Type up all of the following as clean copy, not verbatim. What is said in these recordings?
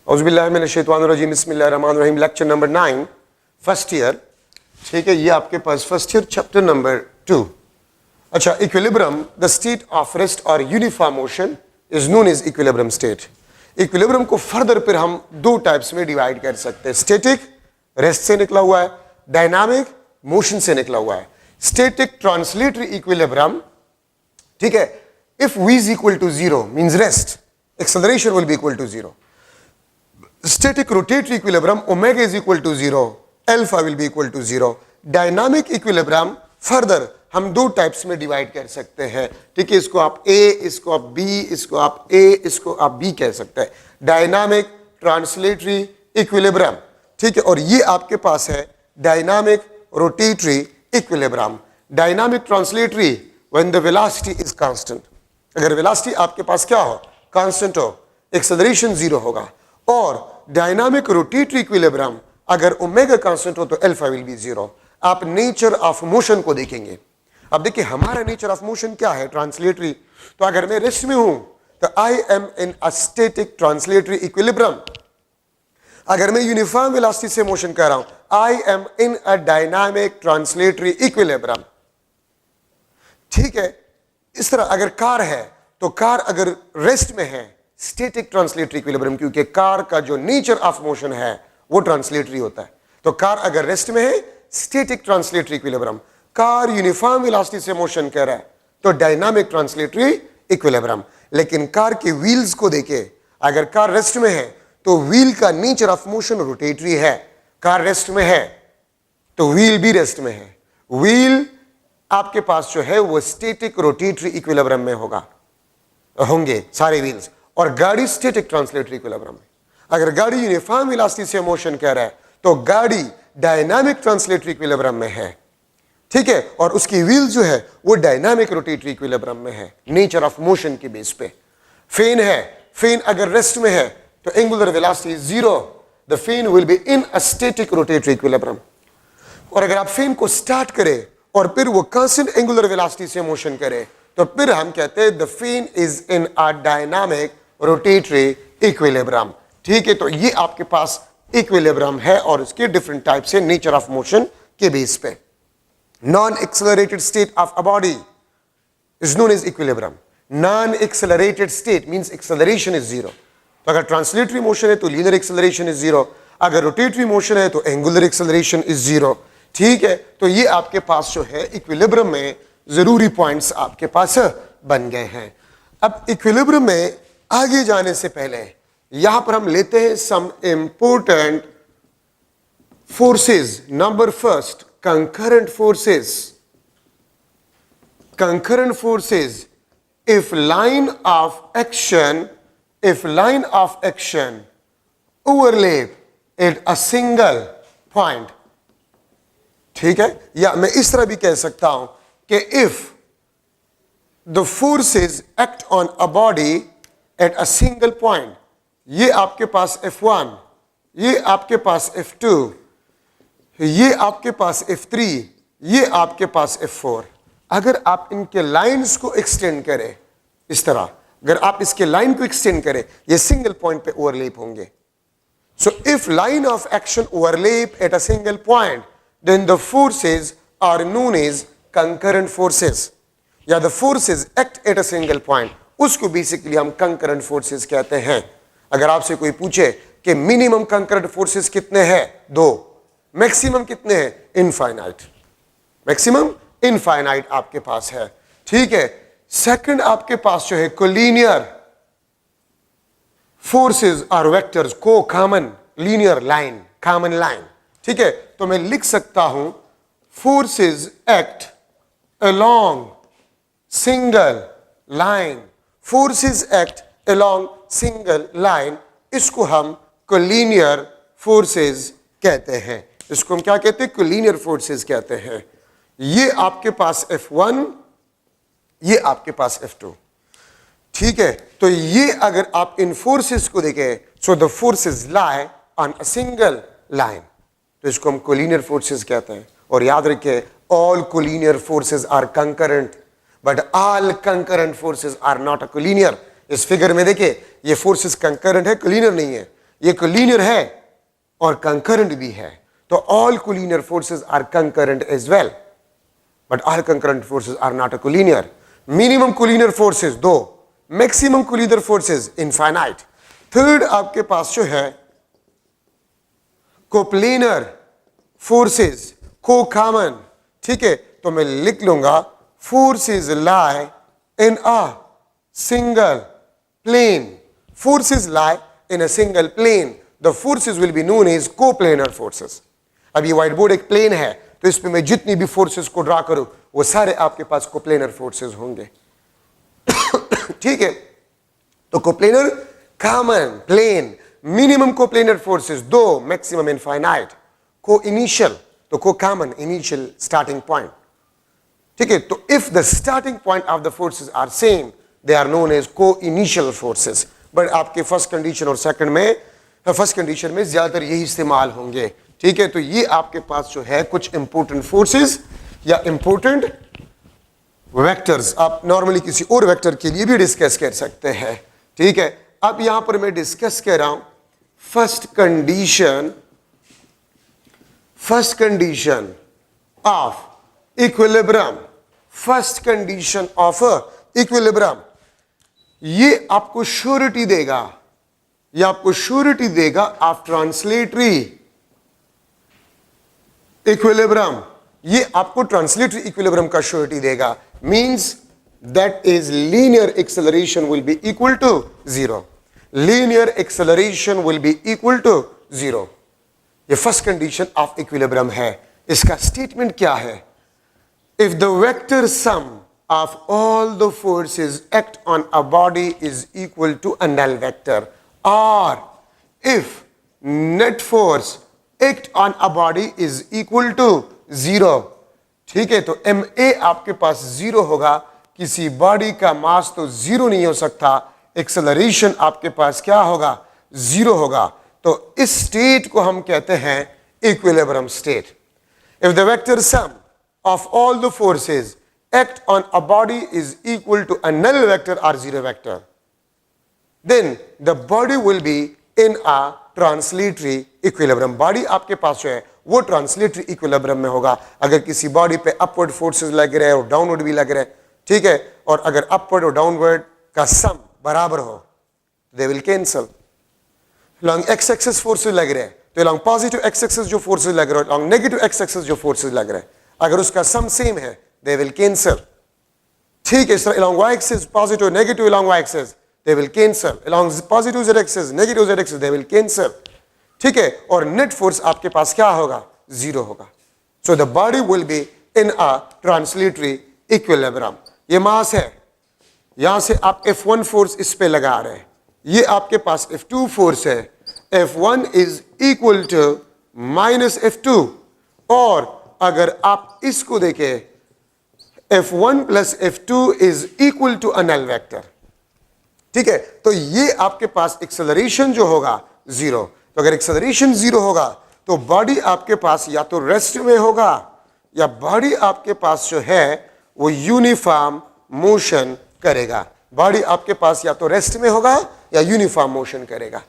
औज़ुबिल्लाहिमिनश्शैतानिर्रजीम बिस्मिल्लाहिर्रहमानिर्रहीम। Lecture number 9 first year. ठीक है, ये आपके पास फर्स्ट ईयर चैप्टर नंबर 2। अच्छा, equilibrium the state of rest और uniform motion is known as equilibrium state. Equilibrium को फर्दर फिर हम दो टाइप्स में डिवाइड कर सकते हैं। स्टैटिक रेस्ट से निकला हुआ है, डायनामिक मोशन से निकला हुआ है। स्टैटिक ट्रांसलेटरी इक्विलिब्रियम, ठीक है, if v is equal to 0 means rest, acceleration will be equal to 0. Static rotatory equilibrium, omega is equal to 0, alpha will be equal to 0. Dynamic equilibrium further हम दो types में divide कर सकते हैं। ठीक है, इसको आप A, इसको आप B, इसको आप A, इसको आप B कह सकते हैं। डायनामिक ट्रांसलेटरी इक्विलिब्रियम, ठीक है, और ये आपके पास है dynamic rotatory equilibrium. Dynamic translatory when the velocity is constant, अगर वेलोसिटी आपके पास क्या हो, कांस्टेंट हो, एक्सेलरेशन 0 होगा। और डायनामिक रोटेटरी इक्विलिब्रियम अगर ओमेगा कांस्टेंट हो तो अल्फा विल बी 0। आप नेचर ऑफ मोशन को देखेंगे। अब देखिए हमारा नेचर ऑफ मोशन क्या है, ट्रांसलेटरी। तो अगर मैं रेस्ट में हूं तो I am in a static translatory equilibrium. अगर मैं यूनिफॉर्म वेलोसिटी से मोशन कर रहा हूं, I am in a dynamic translatory equilibrium. ठीक है, इस तरह अगर कार है तो कार अगर रेस्ट में है, स्टैटिक ट्रांसलेटरी इक्विलिब्रियम, क्योंकि कार का जो नेचर ऑफ मोशन है वो ट्रांसलेटरी होता है। तो कार अगर रेस्ट में है, static translatory equilibrium. Car uniform velocity से मोशन कर रहा है तो डायनामिक ट्रांसलेटरी इक्विलिब्रियम। लेकिन कार के व्हील्स को देखे, अगर कार रेस्ट में है तो व्हील का नेचर ऑफ मोशन रोटेटरी है। कार रेस्ट में है तो व्हील भी रेस्ट में है। व्हील आपके पास जो है वो स्टैटिक रोटेटरी इक्विलिब्रियम में होंगे सारे व्हील्स, और गाड़ी स्टैटिक ट्रांसलेटरी इक्विलिब्रियम में। अगर गाड़ी यूनिफॉर्म वेलोसिटी से मोशन कर रहा है तो गाड़ी डायनामिक ट्रांसलेटरी इक्विलिब्रियम में है। ठीक है, और उसकी व्हील जो है वो डायनामिक रोटेटरी इक्विलिब्रियम में है, नेचर ऑफ मोशन के बेस पे। फेन है, फेन अगर रेस्ट में है तो angular velocity is 0, the fan will be in a static rotatory equilibrium. और अगर आप फेन को स्टार्ट करें और फिर वो कांस्टेंट एंगुलर वेलोसिटी से मोशन करे तो फिर हम कहते हैं the fan is in a dynamic rotatory equilibrium. ठीक है, तो ये आपके पास इक्विलिब्रियम है और इसके डिफरेंट टाइप से नेचर ऑफ मोशन के बेस पे। Non accelerated state of a body is known as equilibrium. Non accelerated state means acceleration is 0। तो अगर ट्रांसलेटरी मोशन है तो लीनियर एक्सेलरेशन इज 0, अगर रोटेटरी मोशन है तो एंगुलर एक्सेलरेशन इज 0। ठीक है, तो ये आपके पास जो है इक्विलिब्रियम में जरूरी पॉइंट्स आपके पास बन गए हैं। अब इक्विलिब्रियम में आगे जाने से पहले यहां पर हम लेते हैं some important forces. Number first, concurrent forces. Concurrent forces, if line of action overlap at a single point. ठीक है, या मैं इस तरह भी कह सकता हूं कि if the forces act on a body at a single point, ये आपके पास F1, ये आपके पास F2, ये आपके पास F3, ये आपके पास F4। अगर आप इनके लाइंस को एक्सटेंड करें इस तरह, अगर आप इसके लाइन को एक्सटेंड करें, ये सिंगल पॉइंट पे ओवरलैप होंगे। So if line of action overlap at a single point then the forces are known as concurrent forces, या the forces act at a single point, उसको बेसिकली हम concurrent forces कहते हैं। अगर आपसे कोई पूछे कि मिनिमम concurrent forces कितने हैं, 2, मैक्सिमम कितने हैं, इनफाइनाइट, मैक्सिमम इनफाइनाइट आपके पास है। ठीक है, सेकंड आपके पास जो है कोलिनियर फोर्सेस और वेक्टर्स को common linear line, common line. ठीक है, तो मैं लिख सकता हूं forces act along single line. Forces act along single line, इसको हम कोलिनियर फोर्सेस कहते हैं। इसको हम क्या कहते हैं, कोलिनियर फोर्सेस कहते हैं। ये आपके पास F1, ये आपके पास F2। ठीक है, तो ये अगर आप इन फोर्सेस को देखें, so the forces lie on a single line, तो इसको हम कोलिनियर फोर्सेस कहते हैं। और याद रखिए, all collinear forces are concurrent, but all concurrent forces are not a collinear. इस फिगर में देखिए ये फोर्सेस कंकरेंट है, कोलिनियर नहीं है। ये कोलिनियर है और कंकरेंट भी है, तो all collinear forces are concurrent as well, but all concurrent forces are not a collinear. Minimum collinear forces 2, maximum collinear forces infinite. Third आपके पास जो है कोप्लेनर फोर्सेस, को कॉमन. ठीक है, तो मैं लिख लूंगा forces lie in a single plane. Forces lie in a single plane, the forces will be known as coplanar forces. अब ये व्हाइट बोर्ड एक प्लेन है, तो इस पे मैं जितनी भी फोर्सेस को ड्रा करूं वो सारे आपके पास कोप्लेनर फोर्सेस होंगे. ठीक है, तो coplanar common plane, minimum coplanar forces 2, maximum infinite. Coinitial, तो co common initial starting point. ठीक है, तो if the starting point of the forces are same, they are known as coinitial forces. But आपके first condition और second में, first condition में ज्यादातर यही इस्तेमाल होंगे. ठीक है, तो ये आपके पास जो है कुछ इंपोर्टेंट फोर्सेस या इंपोर्टेंट वेक्टर्स, आप नॉर्मली किसी और वेक्टर के लिए भी डिस्कस कर सकते हैं. ठीक है, अब यहां पर मैं डिस्कस कर रहा हूं first condition of equilibrium. First condition of equilibrium, ये आपको श्योरिटी देगा, ये आपको श्योरिटी देगा ऑफ ट्रांसलेटरी इक्विलिब्रियम. ये आपको ट्रांसलेटरी इक्विलिब्रियम का श्योरिटी देगा. Means that is linear acceleration will be equal to 0. Linear acceleration will be equal to 0. ये फर्स्ट कंडीशन ऑफ इक्विलिब्रियम है. इसका स्टेटमेंट क्या है? If the vector sum of all the forces act on a body is equal to a null vector, और if net force act on a body is equal to 0. ठीक है, तो ma आपके पास 0 होगा. किसी बॉडी का मास तो 0 नहीं हो सकता, एक्सेलरेशन आपके पास क्या होगा? 0 होगा. तो इस स्टेट को हम कहते हैं equilibrium state. If the vector sum of all the forces act on a body is equal to a null vector और 0 vector, then the body will be in a translatory equilibrium. Body आपके पास जो है वो translatory equilibrium में होगा. अगर किसी बॉडी पे अपवर्ड फोर्सेस लग रहे हैं और डाउनवर्ड भी लग रहे हैं, ठीक है, और अगर अपवर्ड और डाउनवर्ड का सम बराबर हो, they will cancel. Long x axis forces लग रहे हैं, तो लॉन्ग पॉजिटिव एक्स एक्सिस जो फोर्सेस लग रहे हैं, लॉन्ग नेगेटिव एक्स एक्सिस जो फोर्सेस लग रहे हैं, अगर उसका सम सेम है, दे विल कैंसल. ठीक है, इस तरह along y axis positive negative along y axis they will cancel, along positive z axis negative z axis they will cancel. ठीक है, और नेट फोर्स आपके पास क्या होगा? 0 होगा. So the body will be in a translatory equilibrium. ये मास है, यहां से आप F1 फोर्स इस पे लगा रहे हैं, ये आपके पास F2 फोर्स है. F1 is equal to minus F2, और अगर आप इसको देखें F1 plus F2 is equal to a null vector. ठीक है, तो ये आपके पास एक्सेलरेशन जो होगा 0. तो अगर एक्सेलरेशन 0 होगा तो बॉडी आपके पास या तो रेस्ट में होगा या बॉडी आपके पास जो है वो यूनिफॉर्म मोशन करेगा. बॉडी आपके पास या तो रेस्ट में होगा या यूनिफॉर्म मोशन करेगा.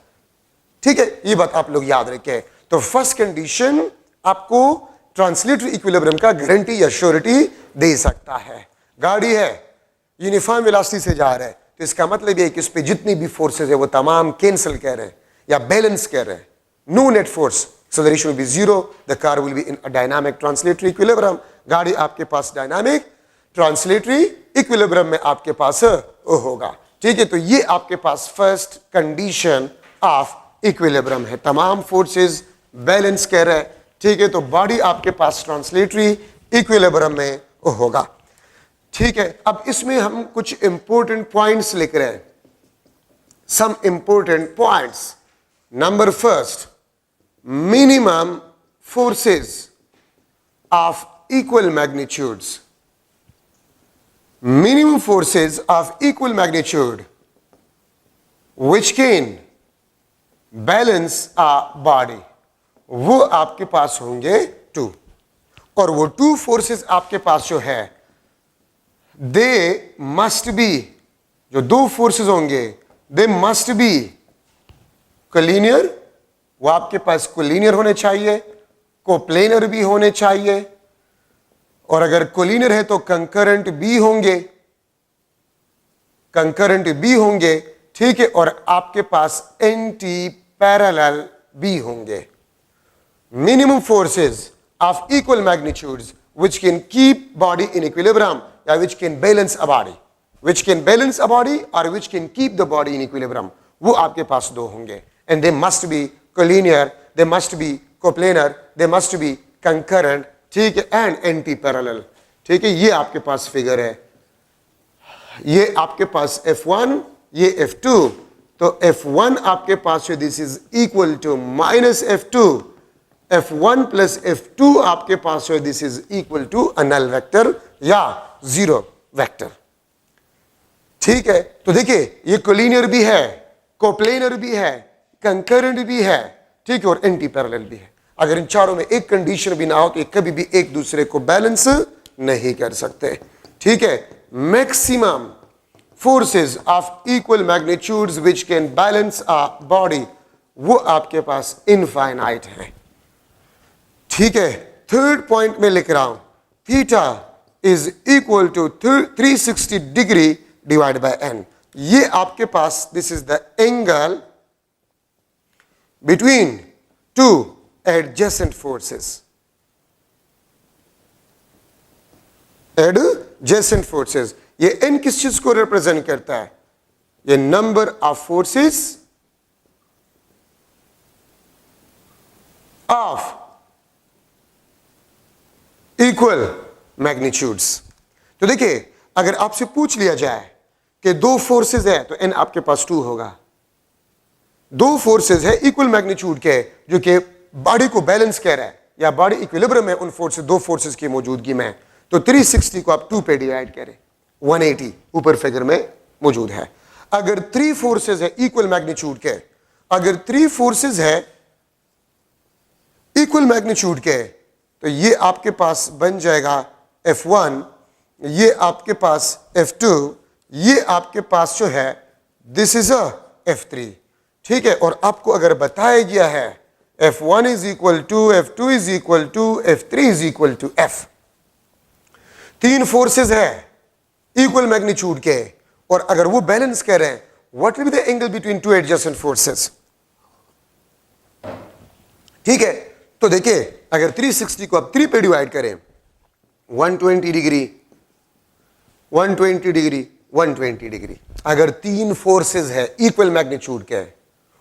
ठीक है, ये बात आप लोग याद रखें. तो फर्स्ट कंडीशन आपको ट्रांसलेटरी इक्विलिब्रियम का गारंटी या श्योरिटी दे सकता है. गाड़ी है, यूनिफॉर्म वेलोसिटी से जा रहा है, तो इसका मतलब ये है कि उस पर जितनी भी फोर्सेस है वो तमाम कैंसिल कर रहे हैं या बैलेंस कर रहे हैं. No net force, acceleration will be 0, the car will be in a dynamic translatory equilibrium. गाड़ी आपके पास डायनामिक ट्रांसलेटरी इक्विलिब्रियम में आपके पास होगा. ठीक है, तो ये आपके पास फर्स्ट कंडीशन ऑफ इक्विलिब्रियम है. तमाम फोर्सेस बैलेंस कर रहे हैं. ठीक है, तो बॉडी आपके पास ट्रांसलेटरी इक्विलिब्रियम में होगा. ठीक है, अब इसमें हम कुछ इंपॉर्टेंट पॉइंट्स लिख रहे हैं. Some important points. Number first, minimum forces of equal magnitudes. minimum forces of equal magnitude which can balance a body, वो आपके पास होंगे 2. और वो 2 फोर्सेस आपके पास जो है they must be, जो 2 फोर्सेस होंगे they must be collinear वो आपके पास कोलिनियर होने चाहिए, कोप्लेनर भी होने चाहिए, और अगर कोलिनियर है तो कंकरेंट भी होंगे, कंकरेंट भी होंगे, ठीक है, और आपके पास एंटी पैरेलल भी होंगे. Minimum forces of equal magnitudes which can keep body in equilibrium, या which can balance a body, which can balance a body or which can keep the body in equilibrium, वो आपके पास दो होंगे. And they must be collinear, they must be coplanar, they must be concurrent, ठीक है, and anti parallel. ठीक है, ये आपके पास फिगर है. ये आपके पास F1, ये F2. तो F1 आपके पास है, this is equal to minus F2. F1 plus F2 आपके पास है, this is equal to null vector या जीरो वेक्टर. ठीक है, तो देखिए ये कोलिनियर भी है, कोप्लेनर भी है, कंकरेंट भी है, ठीक है, और एंटी पैरेलल भी है. अगर इन चारों में एक कंडीशन भी ना हो तो ये कभी भी एक दूसरे को बैलेंस नहीं कर सकते. ठीक है, maximum forces of equal magnitudes which can balance a body, वो आपके पास इनफाइनाइट है. ठीक है, थर्ड पॉइंट में लिख रहा हूं, theta is equal to 360 degree divide by N. ये आपके पास, this is the angle between two adjacent forces. Adjacent forces, ये एन किस चीज को रिप्रेजेंट करता है? ये number of forces of equal magnitudes. तो देखिए, अगर आपसे पूछ लिया जाए कि दो फोर्सेस है तो एन आपके पास 2 होगा. दो फोर्सेस है इक्वल मैग्नीट्यूड के, जो कि बॉडी को बैलेंस कर रहा है या बॉडी इक्विलिब्रियम में उन फोर्सेस, दो फोर्सेस की मौजूदगी में. तो 360 को आप 2 पे डिवाइड करें, 180 ऊपर फिगर में मौजूद है. अगर 3 फोर्सेस है इक्वल मैग्नीट्यूड के, अगर 3 फोर्सेस है इक्वल मैग्नीट्यूड के, तो ये आपके पास बन जाएगा F1, ये आपके पास F2, ये आपके पास जो है दिस इज अ F3. ठीक है, और आपको अगर बताया गया है F1 is equal to, F2 is equal to, F3 is equal to F. 3 forces है इक्वल मैग्नीट्यूड के, और अगर वो बैलेंस कर रहे हैं, what will be the angle between two adjacent forces? ठीक है, तो देखिए अगर 360 को आप 3 पे डिवाइड करें, 120 डिग्री, 120 डिग्री, 120 डिग्री. अगर 3 फोर्सेस है इक्वल मैग्नीट्यूड के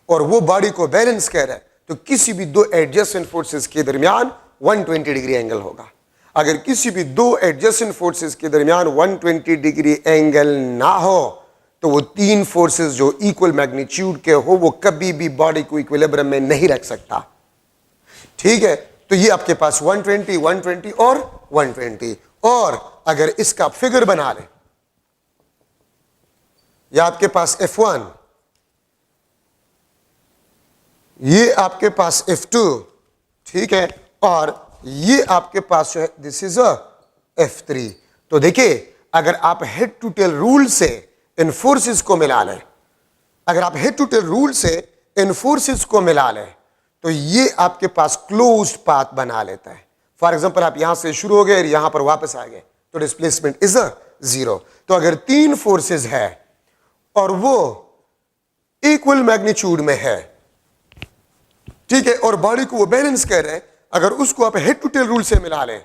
और वो बॉडी को बैलेंस कर रहा है, तो किसी भी दो एडजेसेंट फोर्सेस के दरमियान 120 डिग्री एंगल होगा. अगर किसी भी दो एडजेसेंट फोर्सेस के दरमियान 120 डिग्री एंगल ना हो, तो वो 3 फोर्सेस जो इक्वल मैग्नीट्यूड के हो, वो कभी भी बॉडी को इक्विलिब्रियम में नहीं रख सकता. ठीक है, तो ये आपके पास 120, 120 और 120. और अगर इसका फिगर बना ले, या आपके पास F1, ये आपके पास F2, ठीक है, और ये आपके पास है दिस इज अ F3. तो देखिए, अगर आप हेड टू टेल रूल से इन फोर्सेस को मिला लें, अगर आप हेड टू टेल रूल से इन फोर्सेस को मिला लें, तो ये आपके पास क्लोज्ड पाथ बना लेता है. फॉर एग्जांपल, आप यहां से शुरू हो गए और यहां पर वापस आ गए, तो डिस्प्लेसमेंट इज अ 0. तो अगर 3 फोर्सेस है और वो इक्वल मैग्नीट्यूड में है, ठीक है, और बॉडी को वो बैलेंस कर रहे हैं, अगर उसको आप हेड टू टेल रूल से मिला लें,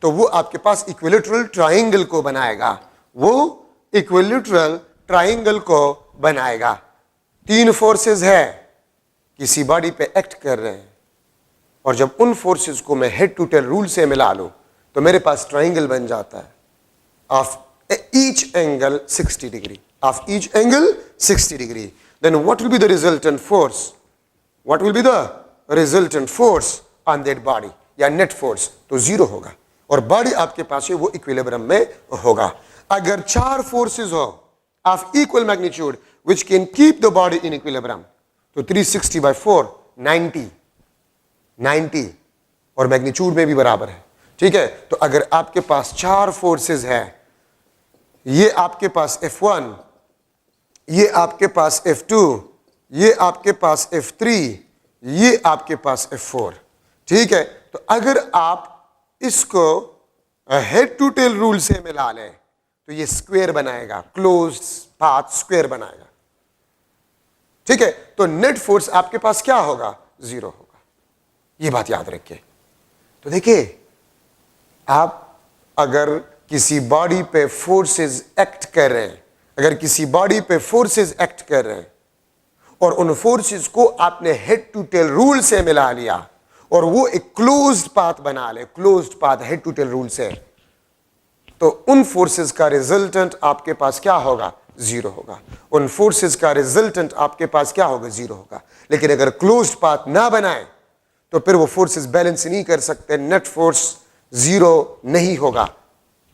तो वो आपके पास इक्विलेटरल ट्राइंगल को बनाएगा. वो इक्विलेटरल ट्राइंगल को बनाएगा. 3 फोर्सेस है, किसी बॉडी पे एक्ट कर रहे हैं, और जब उन फोर्सेस को मैं हेड टू टेल रूल से मिला लूं, तो मेरे पास ट्राइंगल बन जाता है of each angle 60 degree, of each angle 60 degree. Then what will be the resultant force? What will be the resultant force on that body, या नेट फोर्स? तो 0 होगा, और बॉडी आपके पास है वो इक्विलिब्रियम में होगा. अगर 4 फोर्सेस हो of equal magnitude which can keep the body in equilibrium, तो 360 by 4, 90 और मैग्नीट्यूड में भी बराबर है. ठीक है, तो अगर आपके पास 4 फोर्सेस है, ये आपके पास F1, ये आपके पास F2, ये आपके पास F3, ये आपके पास F4। ठीक है, तो अगर आप इसको हेड टू टेल रूल से मिला लें तो ये स्क्वायर बनाएगा, क्लोज्ड पाथ स्क्वायर बनाएगा। ठीक है, तो नेट फोर्स आपके पास क्या होगा? 0 होगा। ये बात याद रखिए। तो देखिए, आप अगर किसी बॉडी पे फोर्सेस एक्ट कर रहे हैं, अगर किसी बॉडी पे फोर्सेस एक्ट कर रहे हैं और उन फोर्सेस को आपने हेड टू टेल रूल से मिला लिया और वो एक क्लोज्ड पाथ बना ले, closed path head to tail rule से, तो उन फोर्सेस का रिजल्टेंट आपके पास क्या होगा? 0 होगा। उन फोर्सेस का रिजल्टेंट आपके पास क्या होगा? 0 होगा। लेकिन अगर क्लोज्ड पाथ ना बनाए तो फिर वो फोर्सेस बैलेंस नहीं कर सकते, नेट फोर्स 0 नहीं होगा।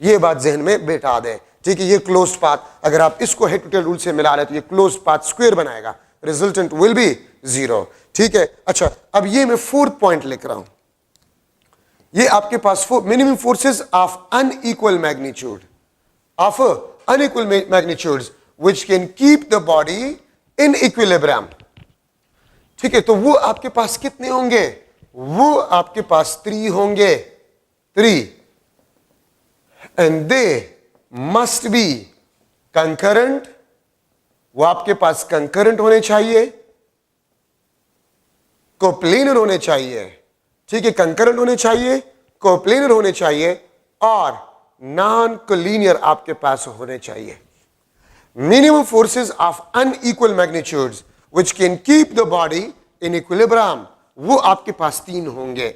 ये बात जहन में बैठा दें। ठीक है, ये क्लोज्ड पाथ, अगर आप इसको हेड टू टेल रूल से मिला रहे तो ये क्लोज्ड पाथ स्क्वायर बनाएगा, रिजल्टेंट विल बी 0। ठीक है, अच्छा, अब ये मैं 4th पॉइंट लिख रहा हूं। ये आपके पास minimum forces of unequal magnitude, of unequal magnitudes which can keep the body in equilibrium. ठीक है, तो वो आपके पास कितने होंगे? वो आपके पास 3 होंगे, 3, and they must be concurrent. वो आपके पास कंकरेंट होने चाहिए, कोप्लेनर होने चाहिए। ठीक है, कंकरेंट होने चाहिए, कोप्लेनर होने चाहिए और नॉन कोलिनियर आपके पास होने चाहिए। Minimum forces of unequal magnitudes which can keep the body in equilibrium, वो आपके पास 3 होंगे।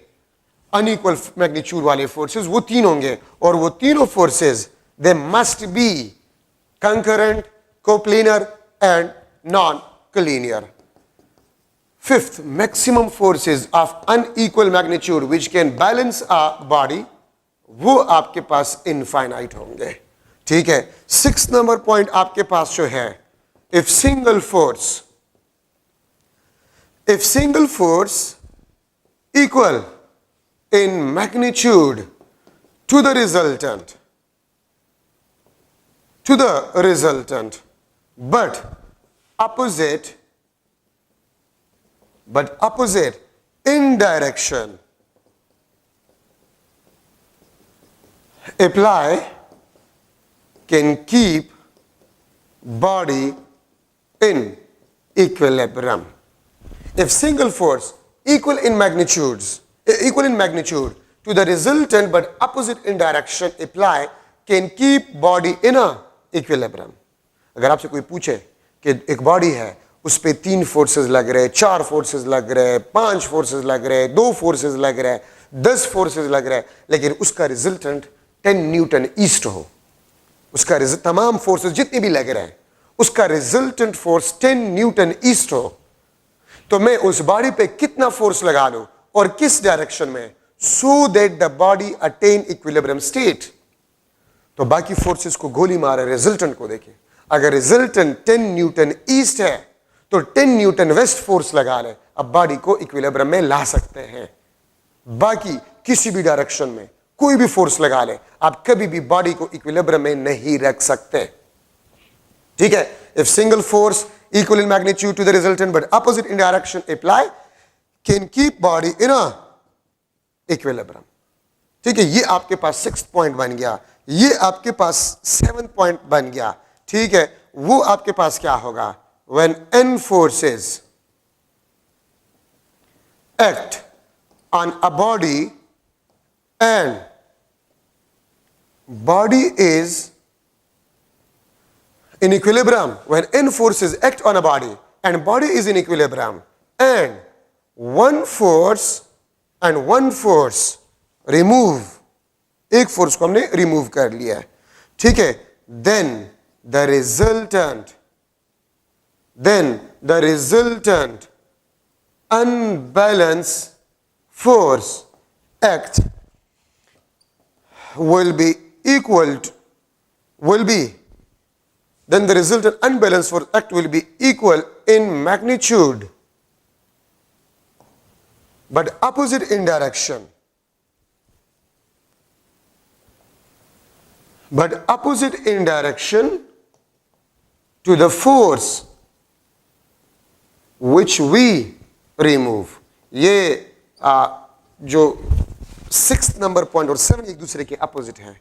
अनइक्वल मैग्नीट्यूड वाले फोर्सेस वो 3 होंगे, और वो तीनों forces they must be concurrent, coplanar and non collinear. 5th, maximum forces of unequal magnitude which can balance a body, वो आपके पास इनफाइनाइट होंगे। ठीक है, 6th नंबर पॉइंट आपके पास जो है, if single force equal in magnitude to the resultant but opposite in direction, apply can keep body in equilibrium. If single force equal in magnitude to the resultant but opposite in direction, apply can keep body in a equilibrium. अगर आपसे कोई पूछे कि एक body है, उस पे 3 forces लग रहे, 4 फोर्सेस लग रहे, 5 फोर्सेस लग रहे, 2 फोर्सेस लग रहे, 10 फोर्सेस लग रहे, लेकिन उसका रिजल्टेंट 10 न्यूटन ईस्ट हो, उसका तमाम फोर्सेस जितने भी लग रहे हैं, उसका रिजल्टेंट फोर्स 10 न्यूटन ईस्ट हो, तो मैं उस बॉडी पे कितना फोर्स लगा लूं और किस डायरेक्शन में, so that the body attain equilibrium state. तो बाकी फोर्सेस को गोली मारे, रिजल्टेंट को देखिए। अगर रिजल्टेंट 10 न्यूटन ईस्ट है तो 10 न्यूटन वेस्ट फोर्स लगा ले, अब बॉडी को इक्विलिब्रियम में ला सकते हैं। बाकी किसी भी डायरेक्शन में कोई भी फोर्स लगा ले, आप कभी भी बॉडी को इक्विलिब्रियम में नहीं रख सकते। ठीक है, if single force equal in magnitude to the resultant but opposite in direction, apply can keep body in a equilibrium. ठीक है, ये आपके पास 6th पॉइंट बन गया, ये आपके पास 7th पॉइंट बन गया। ठीक है, वो आपके पास क्या होगा? when n forces act on a body and body is in equilibrium, when n forces act on a body and body is in equilibrium and one force remove, एक फोर्स को हमने रिमूव कर लिया है। ठीक है, then the resultant unbalanced force act then the resultant unbalanced force act will be equal in magnitude but opposite in direction. But opposite in direction to the force which we remove. ये जो 6 number point और 7 एक दूसरे के opposite है।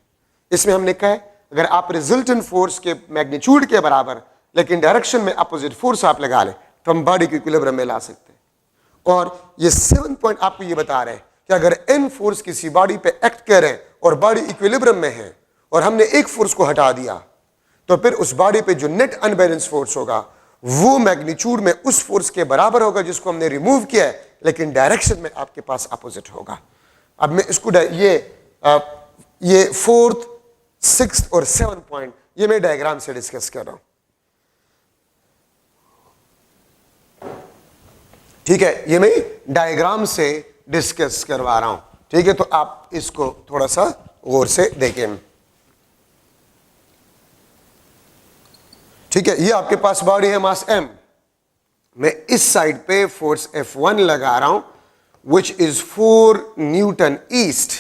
इसमें हमने कहा अगर आप रिजल्टेंट फोर्स के मैग्नीट्यूड के बराबर लेकिन डायरेक्शन में अपोजिट फोर्स आप लगा ले तो हम बॉडी को इक्विलिब्रियम में ला सकते हैं। और ये 7 पॉइंट आपको ये बता रहे हैं कि अगर एन फोर्स किसी बॉडी पे एक्ट करे और बॉडी इक्विलिब्रियम में है और हमने एक फोर्स को हटा दिया तो फिर उस बॉडी पे जो नेट अनबैलेंस फोर्स होगा वो मैग्नीट्यूड में उस फोर्स के बराबर होगा जिसको हमने रिमूव किया है, लेकिन डायरेक्शन में आपके पास अपोजिट होगा। अब मैं इसको ये 4th, 6th और 7 पॉइंट ये मैं डायग्राम से डिस्कस कर रहा हूं। ठीक है, ये मैं डायग्राम से डिस्कस करवा रहा हूं। ठीक है, तो आप इसको थोड़ा सा गौर से देखें। ठीक है, ये आपके पास बॉडी है मास m, मैं इस साइड पे फोर्स F1 लगा रहा हूं विच इज 4 न्यूटन ईस्ट।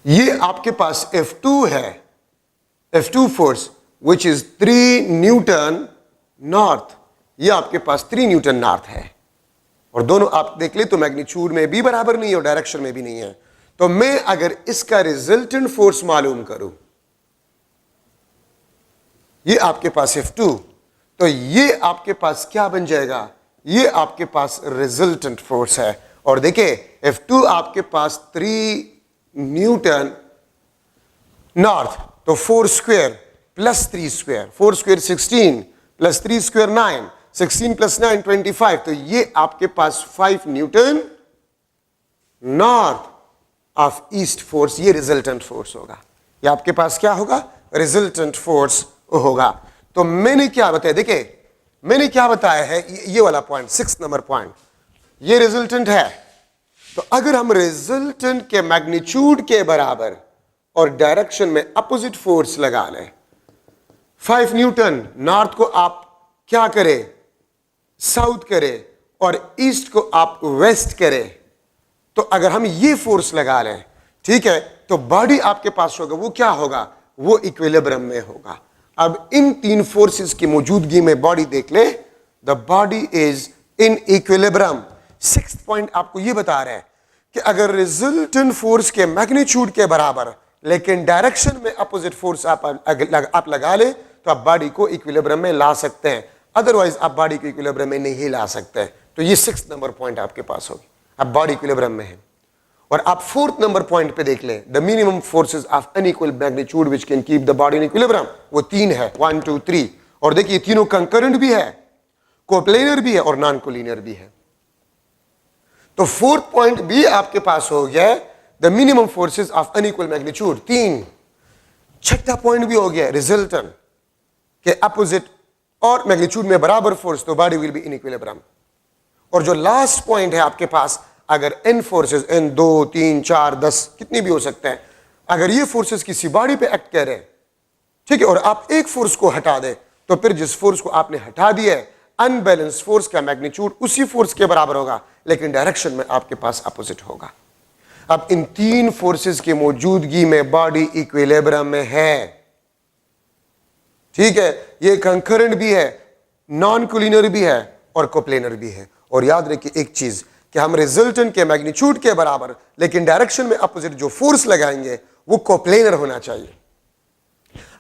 ये आपके पास F2 है, F2 force which is 3 Newton north. ये आपके पास 3 न्यूटन नॉर्थ है और दोनों आप देख ले तो मैग्नीट्यूड में भी बराबर नहीं है और डायरेक्शन में भी नहीं है। तो मैं अगर इसका रिजल्टेंट फोर्स मालूम करूं, ये आपके पास F2, तो ये आपके पास क्या बन जाएगा, ये आपके पास रिजल्टेंट फोर्स है। और देखिए F2 आपके पास 3 न्यूटन नॉर्थ, तो 4 square plus 3 square, 4 square 16 plus 3 square 9, 16 plus 9 25, तो ये आपके पास 5 Newton north of east force, ये रिजल्टेंट फोर्स होगा। ये आपके पास क्या होगा, रिजल्टेंट फोर्स होगा। तो मैंने क्या बताया, देखिए मैंने क्या बताया है, ये वाला पॉइंट 6 नंबर पॉइंट, ये रिजल्टेंट है। तो अगर हम रिजल्टेंट के मैग्नीट्यूड के बराबर और डायरेक्शन में अपोजिट फोर्स लगा लें, 5 न्यूटन नॉर्थ को आप क्या करें, साउथ करें और ईस्ट को आप वेस्ट करें, तो अगर हम ये फोर्स लगा लें, ठीक है, तो बॉडी आपके पास होगा वो क्या होगा, वो इक्विलिब्रियम में होगा। अब इन 3 फोर्सेस की मौजूदगी में बॉडी देख ले, the body is in equilibrium. 6th point आपको ये बता रहे हैं कि अगर रिजल्टेंट फोर्स के मैग्नीट्यूड के बराबर लेकिन डायरेक्शन में अपोजिट फोर्स आप लगा ले तो आप बॉडी को इक्विलिब्रियम में ला सकते हैं, अदरवाइज आप बॉडी को इक्विलिब्रियम में नहीं ला सकते हैं। तो ये 6th नंबर पॉइंट आपके पास होगी, अब बॉडी इक्विलिब्रियम में है। और आप 4th नंबर पॉइंट पे देख लें, the minimum forces of unequal magnitude which can keep the body in equilibrium, वो 3 है, 1 2 3। और देखिए तीनों कंकरेंट भी है, कोप्लेनर भी है और नॉन कोलिनियर भी है। तो 4th पॉइंट भी आपके पास हो गया, the minimum forces of unequal magnitude 3। 6था पॉइंट भी हो गया, रिजल्टेंट के अपोजिट और मैग्नीट्यूड में बराबर फोर्स, तो body will be in equilibrium. और जो लास्ट पॉइंट है आपके पास, अगर n फोर्सेस n 2 3 4 10 कितनी भी हो सकते हैं, अगर ये फोर्सेस किसी बॉडी पे एक्ट कर रहे हैं, ठीक है, और आप एक फोर्स को हटा दें, तो फिर जिस फोर्स को आपने हटा दिया है अनबैलेंस फोर्स का मैग्नीट्यूड उसी फोर्स के बराबर होगा, लेकिन डायरेक्शन में आपके पास अपोजिट होगा। अब इन 3 फोर्सेस की मौजूदगी में बॉडी इक्विलिब्रियम में है। ठीक है, ये कंकरेंट भी है, नॉन कोलिनियर भी है और कोप्लेनर भी है। और याद रखिए एक चीज कि हम रिजल्टेंट के मैग्नीट्यूड के बराबर लेकिन डायरेक्शन में अपोजिट जो फोर्स लगाएंगे वो कोप्लेनर होना चाहिए।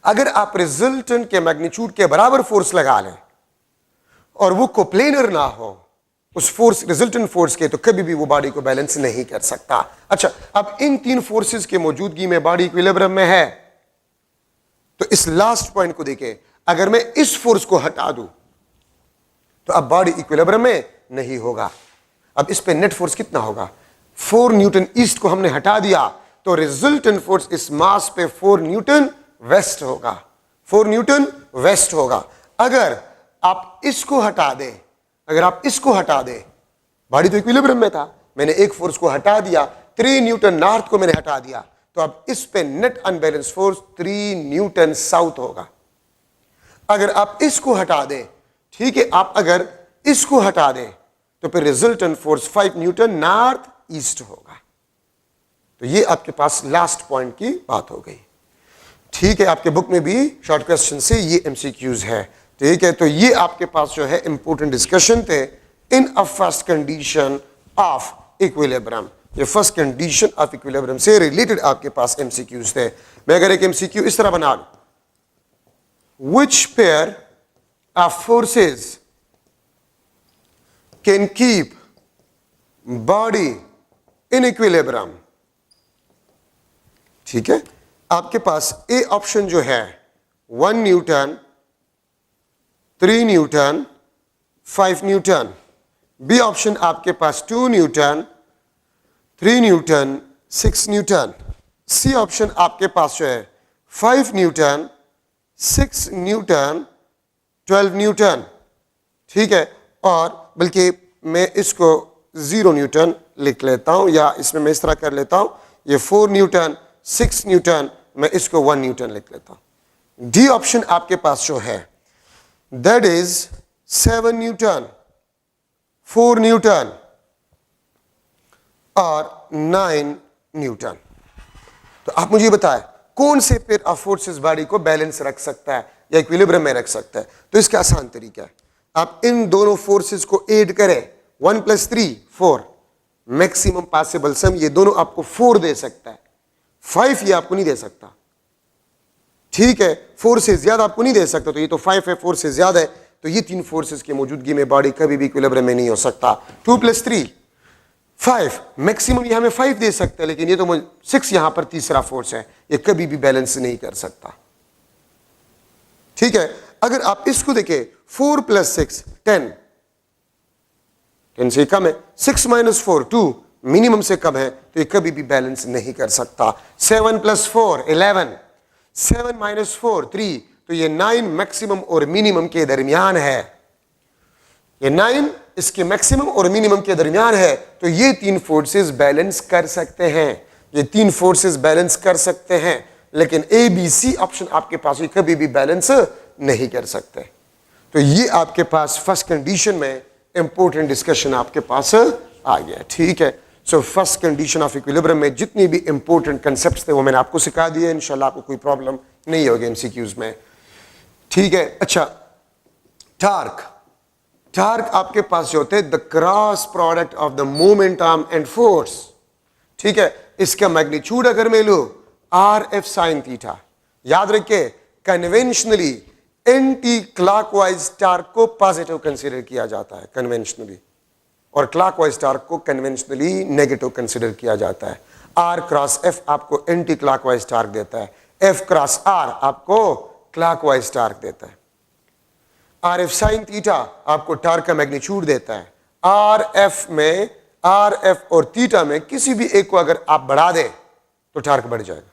अगर आप रिजल्टेंट के मैग्नीट्यूड के बराबर फोर्स लगा लें और वो कोप्लेनर ना हो उस फोर्स रिजल्टेंट फोर्स के, तो कभी भी वो बॉडी को बैलेंस नहीं कर सकता। अच्छा, अब इन 3 फोर्सेस की मौजूदगी में बॉडी इक्विलिब्रियम में है। तो इस लास्ट पॉइंट को देखें, अगर मैं इस फोर्स को हटा दूं तो अब बॉडी इक्विलिब्रियम में नहीं होगा। अब इस पे नेट फोर्स कितना होगा, 4 न्यूटन ईस्ट को हमने हटा दिया तो रिजल्टेंट फोर्स इस मास पे 4 न्यूटन वेस्ट होगा, 4 न्यूटन वेस्ट होगा। अगर आप इसको हटा दें, अगर आप इसको हटा दें, बॉडी तो इक्विलिब्रियम में था, मैंने एक फोर्स को हटा दिया, 3 न्यूटन नॉर्थ को मैंने हटा दिया, तो अब इस पे net unbalance force 3 Newton south होगा। अगर आप इसको हटा दें, ठीक है, आप अगर इसको हटा दें तो फिर resultant force 5 Newton north east होगा। तो ये आपके पास लास्ट पॉइंट की बात हो गई। ठीक है, आपके बुक में भी शॉर्ट क्वेश्चन से ये एमसीक्यूज है। ठीक है, तो ये आपके पास जो है इंपॉर्टेंट डिस्कशन थे in a first condition of equilibrium. ये फर्स्ट कंडीशन ऑफ इक्विलिब्रियम से रिलेटेड आपके पास एमसीक्यूज थे। मैं अगर एक एमसीक्यू इस तरह बना लूं, which pair of forces can keep body in equilibrium? ठीक है, आपके पास ए ऑप्शन जो है 1 newton, 3 newton, 5 newton. B option आपके पास 2 newton, 3 newton, 6 newton. C option आपके पास जो है 5 न्यूटन, 6 न्यूटन, 12 न्यूटन। ठीक है, और बल्कि मैं इसको 0 न्यूटन लिख लेता हूं, या इसमें मैं इस तरह कर लेता हूं, ये 4 न्यूटन, 6 न्यूटन, मैं इसको 1 न्यूटन लिख लेता हूं। डी ऑप्शन आपके पास जो है दैट इज 7 न्यूटन, 4 न्यूटन और 9 न्यूटन। तो आप मुझे बताएं कौन से पेयर ऑफ फोर्सेस बॉडी को बैलेंस रख सकता है या इक्विलिब्रियम में रख सकता है। तो इसका आसान तरीका है, आप इन दोनों फोर्सेस को ऐड करें, 1 + 3 4, मैक्सिमम पॉसिबल सम ये दोनों आपको 4 दे सकता है, 5 ये आपको नहीं दे सकता। ठीक है, 4 से ज्यादा आपको नहीं दे सकता, तो ये तो 5 है, 4 से ज्यादा है, तो ये 3 फोर्सेस की मौजूदगी में बॉडी कभी भी इक्विलिब्रियम में नहीं हो सकता। 2 + 3 5, मैक्सिमम ये हमें 5 दे सकता है, लेकिन ये तो 6 यहां पर तीसरा फोर्स है, ये कभी भी बैलेंस नहीं कर सकता। ठीक है, अगर आप इसको देखें 4 + 6 10, 10 से कम है, 6 - 4 2, मिनिमम से कम है, तो ये कभी भी बैलेंस नहीं कर सकता। 7 + 4 11, 7 - 4 3, तो ये 9 मैक्सिमम और मिनिमम के दरमियान है, ये 9 इसके मैक्सिमम और मिनिमम के दरमियान है, तो ये 3 फोर्सेस बैलेंस कर सकते हैं, ये 3 फोर्सेस बैलेंस कर सकते हैं, लेकिन ए बी सी ऑप्शन आपके पास कभी भी बैलेंस नहीं कर सकते। तो ये आपके पास फर्स्ट कंडीशन में इंपॉर्टेंट डिस्कशन आपके पास आ गया। ठीक है, so first condition of equilibrium में जितनी भी इंपॉर्टेंट कंसेप्ट्स थे वो मैंने आपको सिखा दिए, इंशाल्लाह आपको कोई प्रॉब्लम नहीं होगी एमसीक्यूज में। ठीक है, अच्छा, टार्क टार्क आपके पास जो होते हैं the cross product of the momentum and force. ठीक है, इसका मैग्नीट्यूड अगर मैं लूं RF sin थीटा, याद रखिए कन्वेंशनली एंटी क्लॉकवाइज टार्क को पॉजिटिव कंसीडर किया जाता है कन्वेंशनली, और क्लॉकवाइज टार्क को कन्वेंशनली नेगेटिव कंसीडर किया जाता है। R×F आपको एंटी क्लॉकवाइज टार्क देता है, F×R आपको क्लॉकवाइज टार्क देता है। RF sin थीटा आपको टार्क का मैग्नीट्यूड देता है। RF और थीटा में किसी भी एक को अगर आप बढ़ा दें तो टार्क बढ़ जाएगा।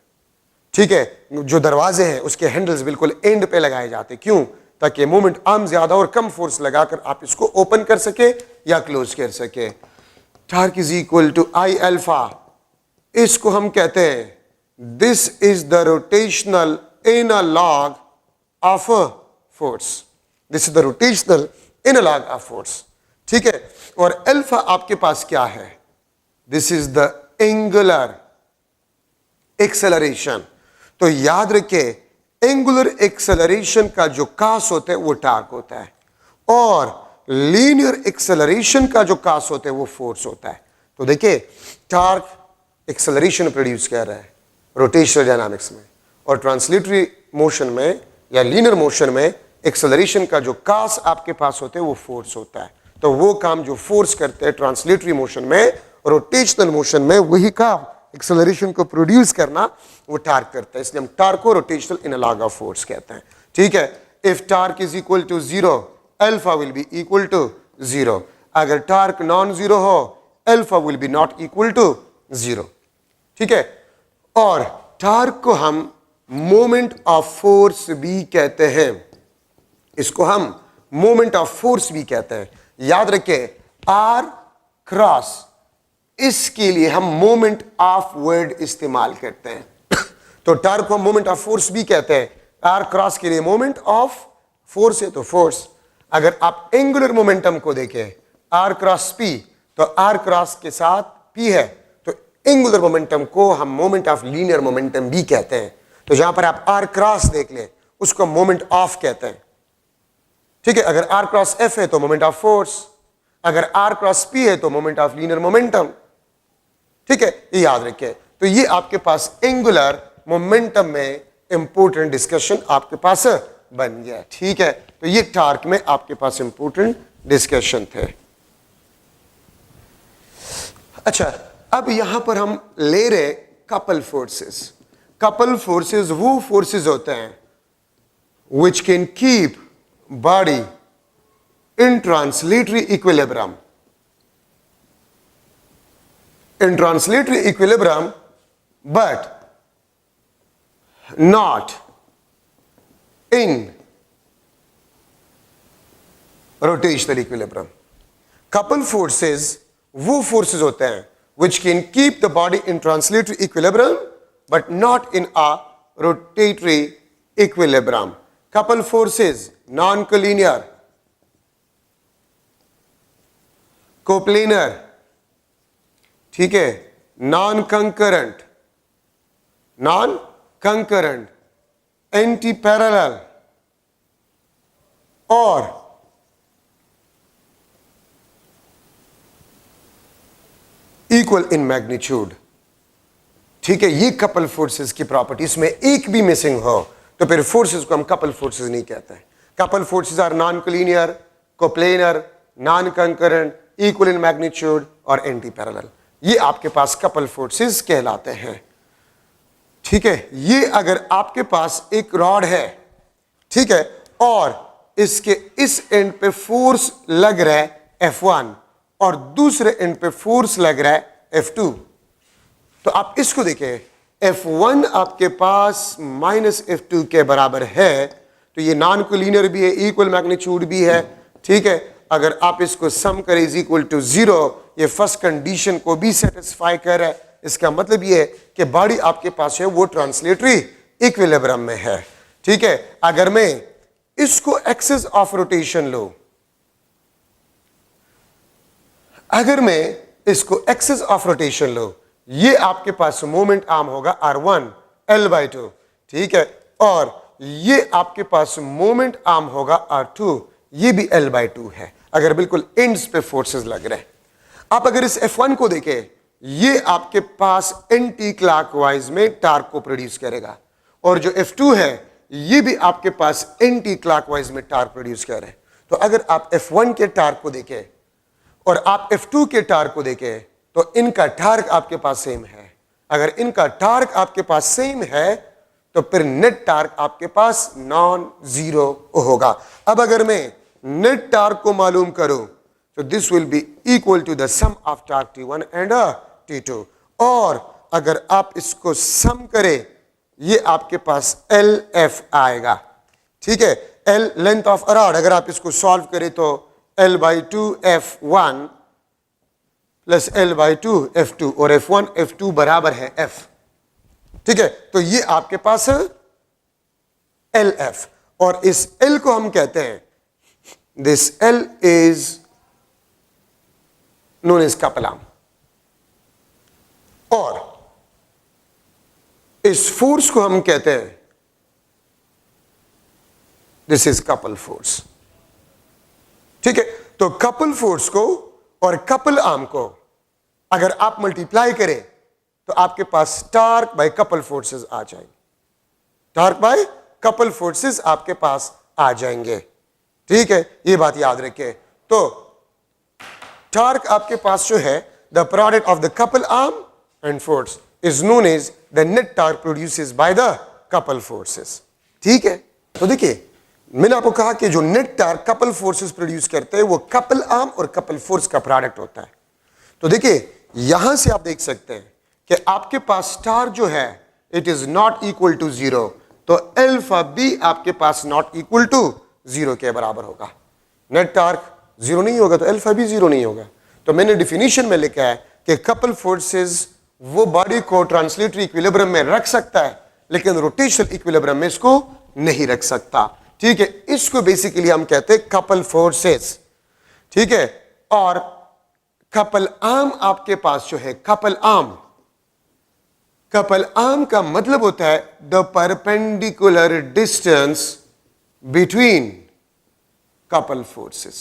ठीक है, जो दरवाजे हैं उसके हैंडल्स बिल्कुल एंड पे लगाए जाते, क्यों? ताकि मोमेंट आर्म ज्यादा और कम फोर्स लगाकर आप इसको ओपन कर सके या क्लोज कर सके। Torque is equal to I∝, इसको हम कहते हैं this is the rotational analogue of force, this is the rotational analogue of force. ठीक है, और अल्फा आपके पास क्या है? This is the angular acceleration. तो याद रखिए एंगुलर एक्सेलरेशन का जो कास होता है वो टार्क होता है, और लीनियर एक्सेलरेशन का जो कास होता है वो फोर्स होता है। तो देखिए टार्क एक्सेलरेशन प्रोड्यूस कर रहा है रोटेशनल डायनामिक्स में, और ट्रांसलेटरी मोशन में या लीनियर मोशन में एक्सेलरेशन का जो कास आपके पास होते हैं वो फोर्स होता है। तो वो काम जो फोर्स करते हैं ट्रांसलेटरी मोशन में, रोटेशनल मोशन में, वही काम एक्सेलरेशन को प्रोड्यूस करना वो टार्क करता है, इसलिए हम टार्क को रोटेशनल एनालॉग ऑफ फोर्स कहते हैं। ठीक है, if torque is equal to 0 alpha will be equal to 0, अगर टार्क नॉन जीरो हो alpha will be not equal to 0। ठीक है, और टार्क को हम मोमेंट ऑफ फोर्स भी कहते हैं, इसको हम मोमेंट ऑफ फोर्स भी कहते हैं। याद रखिए R×, इसके लिए हम मोमेंट ऑफ वर्ड इस्तेमाल करते हैं। तो टार्क को हम मोमेंट ऑफ फोर्स भी कहते हैं, R× के लिए मोमेंट ऑफ फोर्स है तो फोर्स। अगर आप एंगुलर मोमेंटम को देखें R×P, तो R× के साथ P है, तो एंगुलर मोमेंटम को हम मोमेंट ऑफ लीनियर मोमेंटम भी कहते हैं। तो जहां पर आप R× देख लें उसको मोमेंट ऑफ कहते हैं, ठीक है, अगर r क्रॉस f है तो मोमेंट ऑफ फोर्स, अगर r क्रॉस p है तो मोमेंट ऑफ लीनियर मोमेंटम। ठीक है, ये याद रखिए। तो ये आपके पास एंगुलर मोमेंटम में इंपोर्टेंट डिस्कशन आपके पास बन गया। ठीक है, तो ये टार्क में आपके पास इंपोर्टेंट डिस्कशन थे। अच्छा, अब यहां पर हम ले रहे कपल फोर्सेस। कपल फोर्सेस वो फोर्सेस होते हैं which can keep body in translatory equilibrium. In translatory equilibrium, but not in rotational equilibrium. Couple forces वो forces होते हैं which can keep the body in translatory equilibrium but not in a rotatory equilibrium. Couple forces non-collinear, coplanar, ठीक है, non-concurrent, anti-parallel और equal in magnitude. ठीक है, ये couple forces की प्रॉपर्टीज में एक भी मिसिंग हो तो फिर फोर्सेस को हम कपल फोर्सेस नहीं कहते हैं। Couple forces are non collinear, coplanar, non concurrent, equal in magnitude और एंटी पैरेलल। ये आपके पास कपल फोर्सेस कहलाते हैं। ठीक है, ये अगर आपके पास एक रॉड है, ठीक है, और इसके इस एंड पे फोर्स लग रहा है F1 और दूसरे एंड पे फोर्स लग रहा है F2, तो आप इसको देखिए, F1 आपके पास माइनस F2 के बराबर है, तो ये नॉन कोलिनियर भी है, इक्वल मैग्नीट्यूड भी है। ठीक है, अगर आप इसको सम करें इज इक्वल टू 0, ये फर्स्ट कंडीशन को भी सेटिस्फाई कर रहा है। इसका मतलब ये है कि बॉडी आपके पास है वो ट्रांसलेटरी इक्विलिब्रियम में है। ठीक है, अगर मैं इसको एक्सिस ऑफ रोटेशन लो, अगर मैं इसको एक्सिस ऑफ रोटेशन लो, ये आपके पास मोमेंट आर्म होगा R1 L/2। ठीक है, और ये आपके पास मोमेंट आर्म होगा R2, ये भी L/2 है, अगर बिल्कुल एंड्स पे फोर्सेस लग रहे हैं। आप अगर इस F1 को देखें, ये आपके पास एंटी क्लॉकवाइज में टार्क को प्रोड्यूस करेगा, और जो F2 है ये भी आपके पास एंटी क्लॉकवाइज में टार्क प्रोड्यूस कर रहे हैं। तो अगर आप F1 के टार्क को देखें और आप F2 के टार्क को देखें तो इनका टार्क आपके पास सेम है। अगर इनका टार्क आपके पास सेम है तो फिर नेट टार्क आपके पास नॉन जीरो होगा। अब अगर मैं नेट टार्क को मालूम करूं तो this will be equal to the sum of torque T1 and T2, और अगर आप इसको सम करें ये आपके पास LF आएगा। ठीक है, L length of a rod, अगर आप इसको सॉल्व करें तो L/2 F1 plus L/2 F2, और F1 F2 बराबर है F। ठीक है, तो ये आपके पास है LF, और इस L को हम कहते हैं, this L is known as couple arm, और इस फोर्स को हम कहते हैं दिस इज कपल फोर्स। ठीक है, तो कपल फोर्स को और कपल आर्म को अगर आप मल्टीप्लाई करें तो आपके पास टार्क बाय कपल फोर्सेस आ जाएंगे। टार्क बाय कपल फोर्सेस आपके पास आ जाएंगे। ठीक है, ये बात याद रखें। तो टार्क आपके पास जो है, the product of the couple arm and force is known as the net torque produces by the couple forces. ठीक है, तो देखिए मैंने आपको कहा कि जो net torque couple forces produce करते हैं वो कपल आर्म और कपल फोर्स का प्रोडक्ट होता है। तो देखिए यहां से आप देख सकते हैं कि आपके पास टार्क जो है it is not equal to 0, तो अल्फा बी आपके पास नॉट इक्वल टू 0 के बराबर होगा। नेट टार्क 0 नहीं होगा तो अल्फा बी 0 नहीं होगा। तो मैंने डिफिनीशन में लिखा है कि कपल फोर्सेस वो बॉडी को ट्रांसलेटरी इक्विलिब्रियम में रख सकता है लेकिन रोटेशनल इक्विलिब्रियम में इसको नहीं रख सकता। ठीक है, इसको बेसिकली हम कहते हैं कपल फोर्सेस। ठीक है, और कपल आर्म आपके पास जो है, कपल आर्म का मतलब होता है the perpendicular distance between couple forces.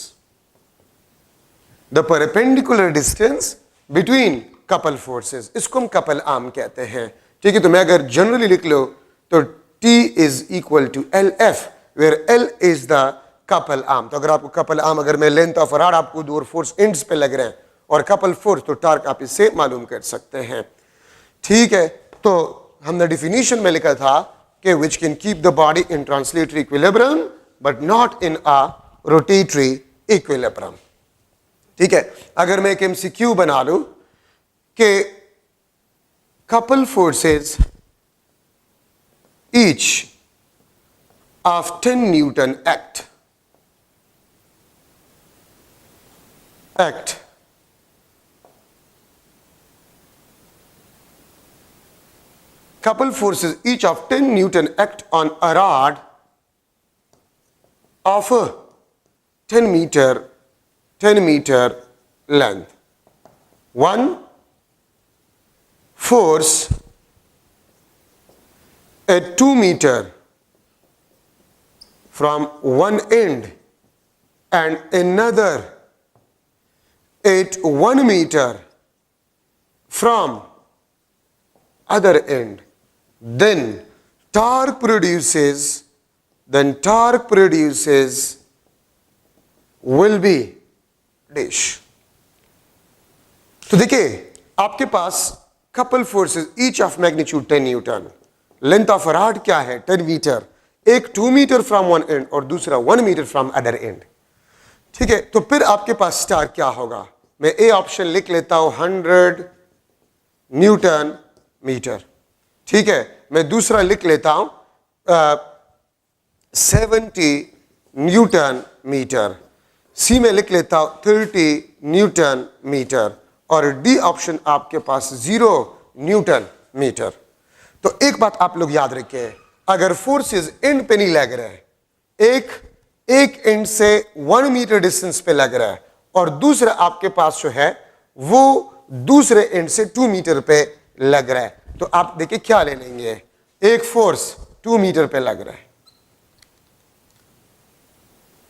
The perpendicular distance between couple forces, इसको हम couple arm कहते हैं. ठीक है, तो मैं अगर जनरली लिख लो तो T is equal to LF, where L is the couple arm. तो अगर आपको couple arm, अगर मैं लेंथ ऑफ रॉड आपको दो फोर्स एंड्स पे लग रहे हैं और couple फोर्स, तो टार्क आप इससे मालूम कर सकते हैं. ठीक है, तो हमने डिफिनीशन में लिखा था कि which can keep the body in translatory equilibrium but not in a rotatory equilibrium. ठीक है, अगर मैं एक MCQ बना लूं कि couple forces each of 10 Newton act couple forces each of 10 Newton act on a rod of a 10 meter length. One force at 2 meter from one end and another at 1 meter from other end, then torque produces will be dash. तो देखिए आपके पास couple forces each of magnitude 10 Newton, length of rod क्या है 10 metre, एक 2 metre from one and और दूसरा 1 metre from other and. ठीक है, तो फिर आपके पास स्टार क्या होगा, मैं ए ऑप्शन लिख लेता हूं 100 न्यूटन मीटर. ठीक है, मैं दूसरा लिख लेता हूं 70 न्यूटन मीटर, सी में लिख लेता हूं 30 न्यूटन मीटर और डी ऑप्शन आपके पास 0 न्यूटन मीटर. तो एक बात आप लोग याद रखें, अगर फोर्सेस एंड पे नहीं लग रहे, एक एंड से 1 मीटर डिस्टेंस पे लग रहा है और दूसरा आपके पास जो है वो दूसरे एंड से 2 मीटर पे लग रहा है, तो आप देखिए क्या ले लेंगे, एक फोर्स 2 मीटर पे लग रहा है,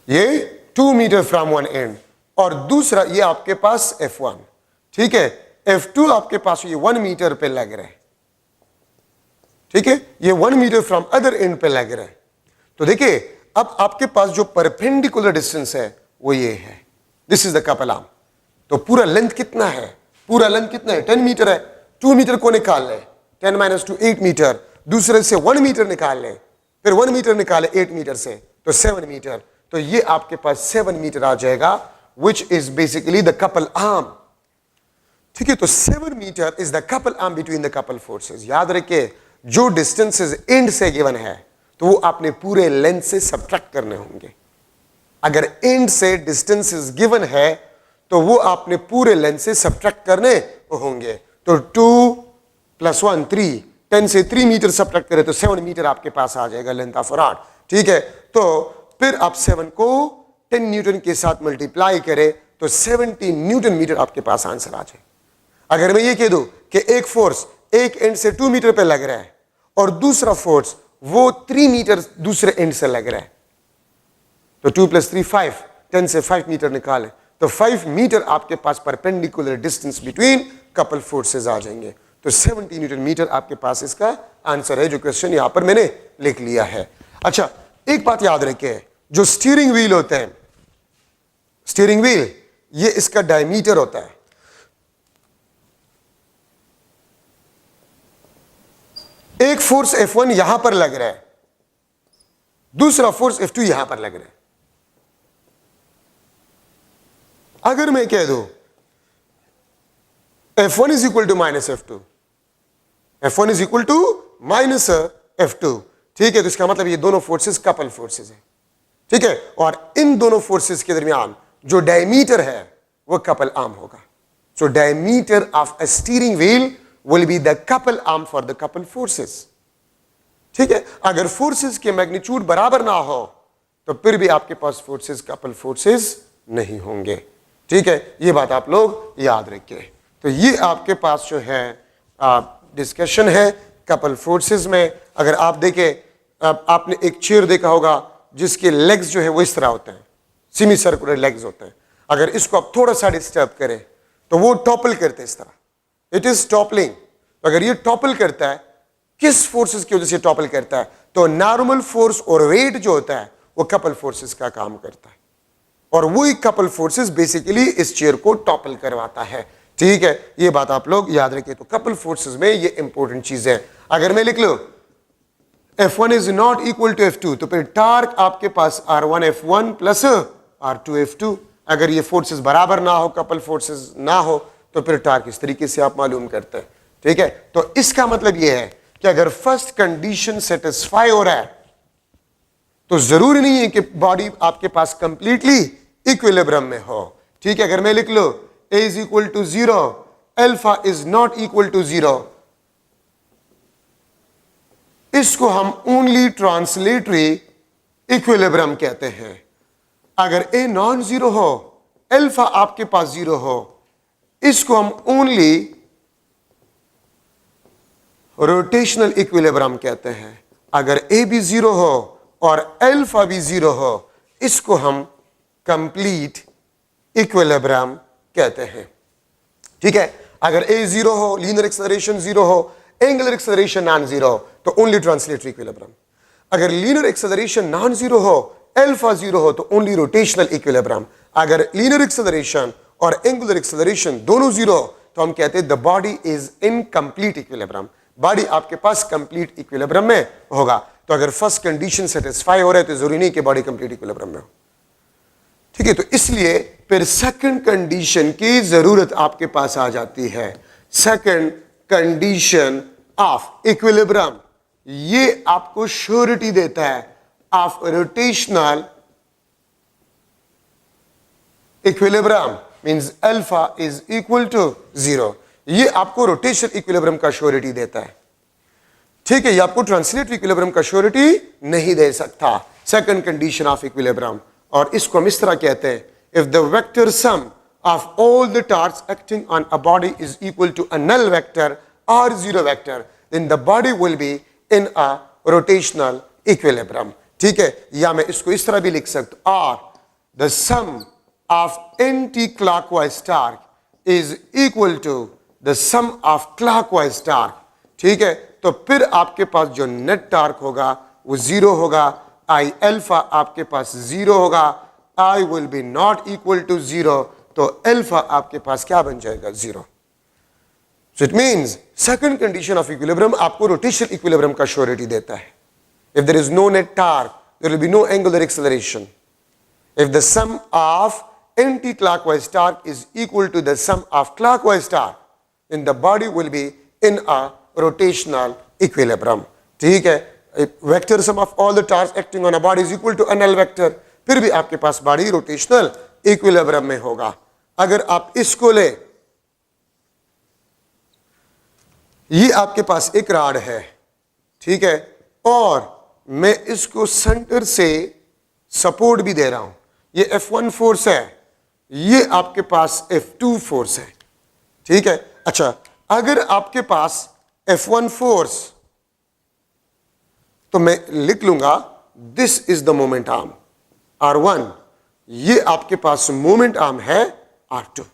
ये 2 मीटर फ्रॉम वन एंड और दूसरा ये आपके पास F1. ठीक है, F2 आपके पास ये 1 मीटर पे लग रहा है. ठीक है, ये 1 मीटर फ्रॉम अदर एंड पे लग रहा है. तो देखिए अब आपके पास जो परपेंडिकुलर डिस्टेंस है वो ये है, this is the couple arm. तो पूरा लेंथ कितना है, पूरा लेंथ कितना है 10 मीटर है. 2 मीटर को निकाल ले, 10 - 2 8 मीटर, दूसरे से 1 मीटर निकाल ले, फिर 1 मीटर निकाले 8 मीटर से तो 7 मीटर. तो ये आपके पास 7 मीटर आ जाएगा, which is basically the couple arm. ठीक है, तो 7 metre is the couple arm between the couple forces. याद रखिए जो डिस्टेंसेस एंड से गिवन है तो वो आपने पूरे लेंथ से सब्ट्रैक्ट करने होंगे. अगर एंड से डिस्टेंसेस गिवन है तो वो आपने पूरे लेंथ से सब्ट्रैक्ट करने होंगे. तो 2 + 1 3, 10 से 3 मीटर सब्ट्रैक्ट करें तो 7 मीटर आपके पास आ जाएगा लेंथ ऑफ रॉड. ठीक है, तो फिर आप 7 को 10 न्यूटन के साथ मल्टीप्लाई करें तो 70 न्यूटन मीटर आपके पास आंसर आ जाए. अगर मैं ये कह दूं कि एक फोर्स एक एंड से 2 मीटर पे लग रहा है और दूसरा फोर्स वो 3 मीटर दूसरे एंड से लग रहा है, तो 2 + 3 5, 10 से 5 मीटर निकालें तो 5 मीटर आपके पास perpendicular distance between couple forces आ जाएंगे. तो 70 न्यूटन मीटर आपके पास इसका आंसर है, जो क्वेश्चन यहां पर मैंने लिख लिया है. अच्छा, एक बात याद रखें, जो स्टीयरिंग व्हील होते हैं, स्टीयरिंग व्हील ये इसका डायमीटर होता है. एक फोर्स F1 यहां पर लग रहा है, दूसरा फोर्स F2 यहां पर लग रहा है. अगर मैं कह दूं F1 is equal to -F2, F1 is equal to -F2, ठीक है, तो इसका मतलब ये दोनों फोर्सेस कपल फोर्सेस है. ठीक है, और इन दोनों फोर्सेस के दरमियान जो डायमीटर है वो कपल आर्म होगा. So diameter of a steering wheel will be the couple arm for the couple forces. ठीक है, अगर फोर्सेस के मैग्नीट्यूड बराबर ना हो तो फिर भी आपके पास फोर्सेस कपल फोर्सेस नहीं होंगे. ठीक है, ये बात आप लोग याद रखिए. तो ये आपके पास जो है डिस्कशन है कपल फोर्सेस में. अगर आप देखें, आपने एक चेयर देखा होगा जिसके लेग्स जो है वो इस तरह होते हैं, सेमी सर्कुलर लेग्स होते हैं। अगर इसको आप थोड़ा सा डिस्टर्ब करें तो वो टॉपल करते हैं इस तरह, इट इज टॉपलिंग। तो अगर ये टॉपल करता है, किस फोर्सेस की वजह से टॉपल करता है? तो नॉर्मल फोर्स और वेट जो होता है वो कपल फोर्सेस का काम करता है, और वही कपल फोर्सेस बेसिकली इस चेयर को टॉपल करवाता है। ठीक है, ये बात आप लोग याद रखिए। तो कपल फोर्सेस में ये इंपॉर्टेंट चीज है। अगर मैं लिख लो F1 is not equal to F2, तो फिर टार्क आपके पास R1 F1 plus R2 F2। अगर ये फोर्सेस बराबर ना हो, कपल फोर्सेस ना हो, तो फिर टार्क इस तरीके से आप मालूम करते हैं। ठीक है, तो इसका मतलब ये है कि अगर फर्स्ट कंडीशन सेटिस्फाई हो रहा है तो जरूरी नहीं है कि बॉडी आपके पास कंप्लीटली इक्विलिब्रियम में हो। ठीक है, अगर मैं लिख लो A is equal to 0, alpha is not equal to 0, इसको हम ओनली ट्रांसलेटरी इक्विलिब्रियम कहते हैं। अगर A नॉन जीरो हो, अल्फा आपके पास 0 हो, इसको हम ओनली रोटेशनल इक्विलिब्रियम कहते हैं। अगर A भी 0 हो और अल्फा भी 0 हो, इसको हम कंप्लीट इक्विलिब्रियम कहते हैं। ठीक है, अगर A 0 हो, लीनियर एक्सेलरेशन 0 हो, एंगुलर एक्सेलरेशन नॉन जीरो हो, तो ओनली ट्रांसलेटरी इक्विलिब्रियम। अगर लीनियर एक्सेलरेशन नॉन जीरो हो, अल्फा 0 हो, तो ओनली रोटेशनल इक्विलिब्रियम। अगर लीनियर एक्सेलरेशन और एंगुलर एक्सेलरेशन दोनों 0 हो, तो हम कहते हैं the body is in complete equilibrium. Body आपके पास कंप्लीट इक्विलिब्रियम में होगा। तो अगर फर्स्ट कंडीशन सेटिस्फाई हो रहा है तो जरूरी नहीं कि बॉडी कंप्लीट इक्विलिब्रियम में हो। ठीक है, तो इसलिए फिर सेकंड कंडीशन की जरूरत आपके पास आ जाती है। सेकंड कंडीशन ऑफ इक्विलिब्रियम, ये आपको श्योरिटी देता है of rotational equilibrium, means alpha is equal to 0। ये आपको रोटेशनल इक्विलिब्रियम का श्योरिटी देता है। ठीक है, ये आपको ट्रांसलेटरी इक्विलिब्रियम का श्योरिटी नहीं दे सकता। सेकंड कंडीशन ऑफ इक्विलिब्रियम, और इसको हम इस तरह कहते हैं, if the vector sum of all the torques acting on a body is equal to a null vector और zero vector, then the body will be in a rotational equilibrium. ठीक है, या मैं इसको इस तरह भी लिख सकता हूं, और the sum of anti clockwise torque is equal to the sum of clockwise torque. ठीक है, तो फिर आपके पास जो नेट टार्क होगा वो 0 होगा। आई अल्फा आपके पास 0 होगा, I will be not equal to 0, तो अल्फा आपके पास क्या बन जाएगा? 0। So it means second condition of equilibrium आपको रोटेशनल इक्विलिब्रियम का श्योरिटी देता है। If there is no net torque, there will be no angular acceleration. If the sum of anti clockwise torque is equal to the sum of clockwise torque, then the body will be in a rotational equilibrium. ठीक है, vector sum of all the torques acting on a body is equal to a null vector, फिर भी आपके पास body rotational equilibrium में होगा। अगर आप इसको ले, ये आपके पास एक रॉड है, ठीक है, और मैं इसको सेंटर से सपोर्ट भी दे रहा हूं। ये F1 फोर्स है, ये आपके पास F2 फोर्स है। ठीक है, अच्छा, अगर आपके पास F1 फोर्स, तो मैं लिख लूंगा this is the moment arm R1, ये आपके पास मोमेंट आर्म है R2।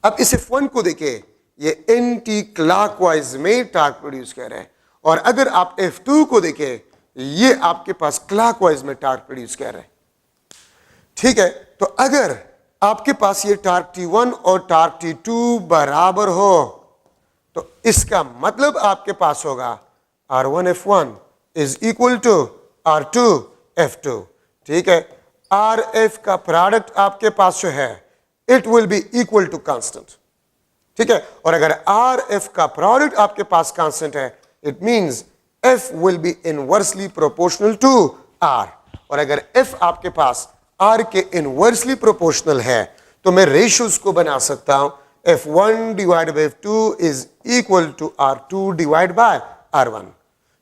अब इस F1 को देखिए, ये एंटी क्लॉकवाइज में टार्क प्रोड्यूस कर रहा है, और अगर आप F2 को देखें, ये आपके पास क्लॉकवाइज में टार्क प्रोड्यूस कर रहा है। ठीक है, तो अगर आपके पास ये टार्क T1 और टार्क T2 बराबर हो, तो इसका मतलब आपके पास होगा R1 F1 is equal to R2 F2। ठीक है, RF का प्रोडक्ट आपके पास जो है, it will be equal to constant. ठीक है, और अगर RF का प्रोडक्ट आपके पास कांस्टेंट है, it means F will be inversely proportional to R, और अगर F आपके पास R के इनवर्सली प्रोपोर्शनल है, तो मैं रेशियोज को बना सकता हूं, F1 divide by F2 is equal to R2 divide by R1।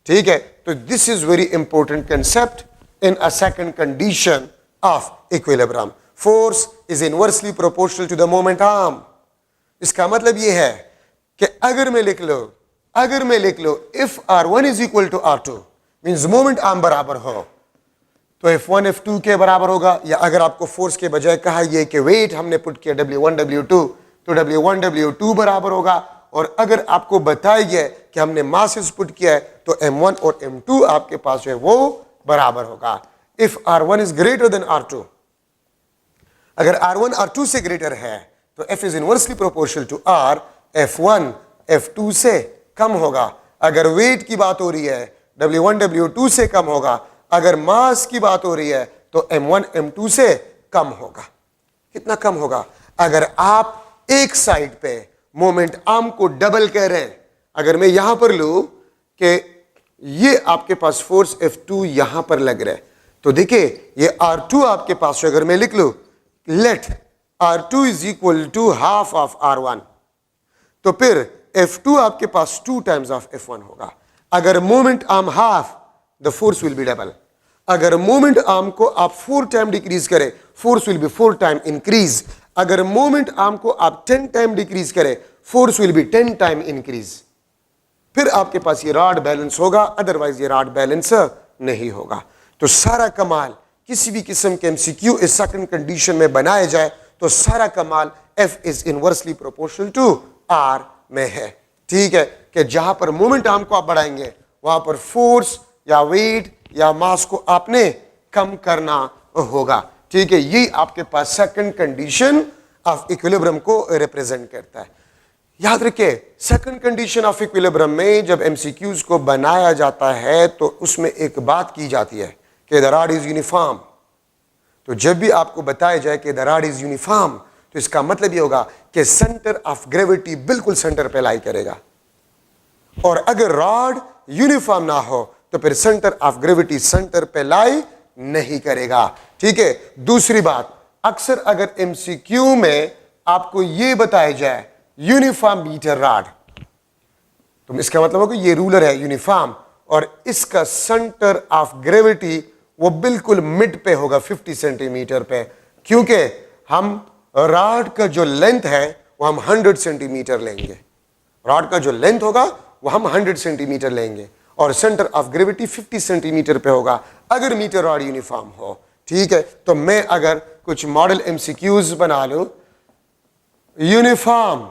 ठीक है, तो this is very important concept in a second condition of equilibrium. Force is inversely proportional to the moment arm. इसका मतलब यह है कि अगर मैं लिख लो if R1 is equal to R2, means moment arm बराबर हो, तो F1 F2 के बराबर होगा, या अगर आपको फोर्स के बजाय कहा ये कि वेट हमने पुट किया W1 W2, तो W1 W2 बराबर होगा। और अगर आपको बताया गया कि हमने मासेस पुट किया है तो M1 और M2 आपके पास जो है वो बराबर होगा। If R1 is greater than R2, अगर R1 R2 से ग्रेटर है तो F is inversely proportional to R, F1 F2 से कम होगा। अगर वेट की बात हो रही है W1 W2 से कम होगा। अगर मास की बात हो रही है तो M1 M2 से कम होगा। कितना कम होगा? अगर आप एक साइड पे मोमेंट आर्म को डबल कह रहे हैं, अगर मैं यहां पर लूं कि ये आपके पास फोर्स F2 यहां पर लग रहा है, तो देखिए ये R2 आपके पास, अगर मैं लिख लूं let R2 is equal to half of R1, तो फिर F2 आपके पास 2 टाइम्स ऑफ F1 होगा। अगर moment arm half, the force will be double. अगर मोमेंट आर्म को आप 4 टाइम डिक्रीज करें, force will be 4 time increase. अगर मोमेंट आर्म को आप 10 टाइम डिक्रीज करें, force will be 10 time increase. फिर आपके पास ये रॉड बैलेंस होगा, अदरवाइज ये रॉड बैलेंस नहीं होगा। तो सारा कमाल किसी भी किस्म के एमसीक्यू इस सेकंड कंडीशन में बनाया जाए तो सारा कमाल F is inversely proportional to R में है। ठीक है, कि जहां पर मोमेंट आर्म को आप बढ़ाएंगे वहां पर फोर्स या वेट या मास को आपने कम करना होगा। ठीक है, ये आपके पास सेकंड कंडीशन ऑफ इक्विलिब्रियम को रिप्रेजेंट करता है। याद रखिए, सेकंड कंडीशन ऑफ इक्विलिब्रियम में जब एमसीक्यूज को बनाया जाता है तो उसमें एक बात की जाती है कि द रॉड इज यूनिफॉर्म। तो जब भी आपको बताया जाए कि द रॉड इज यूनिफॉर्म, तो इसका मतलब ये होगा कि सेंटर ऑफ ग्रेविटी बिल्कुल सेंटर पे लाई करेगा। और अगर रॉड यूनिफॉर्म ना हो तो फिर सेंटर ऑफ ग्रेविटी सेंटर पे लाई नहीं करेगा। ठीक है, दूसरी बात, अक्सर अगर एमसीक्यू में आपको यह बताया जाए यूनिफॉर्म मीटर रॉड, तो इसका मतलब होगा ये रूलर है यूनिफॉर्म और इसका सेंटर ऑफ ग्रेविटी वो बिल्कुल मिड पे होगा 50 सेंटीमीटर पे, क्योंकि हम रॉड का जो लेंथ है वो हम 100 सेंटीमीटर लेंगे। रॉड का जो लेंथ होगा वो हम 100 सेंटीमीटर लेंगे और सेंटर ऑफ ग्रेविटी 50 सेंटीमीटर पे होगा अगर मीटर रॉड यूनिफॉर्म हो। ठीक है, तो मैं अगर कुछ मॉडल एमसीक्यूज बना लूं, uniform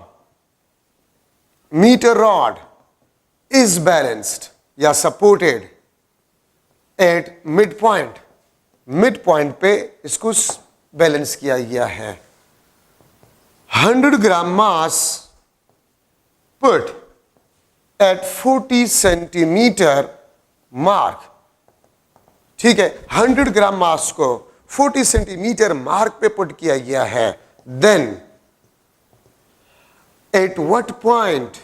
metre rod is balanced या supported at midpoint, midpoint पे इसको बैलेंस किया गया है। 100 ग्राम मास put at 40 सेंटीमीटर मार्क। ठीक है, 100 ग्राम मास को 40 सेंटीमीटर मार्क पे पुट किया गया है। then at what point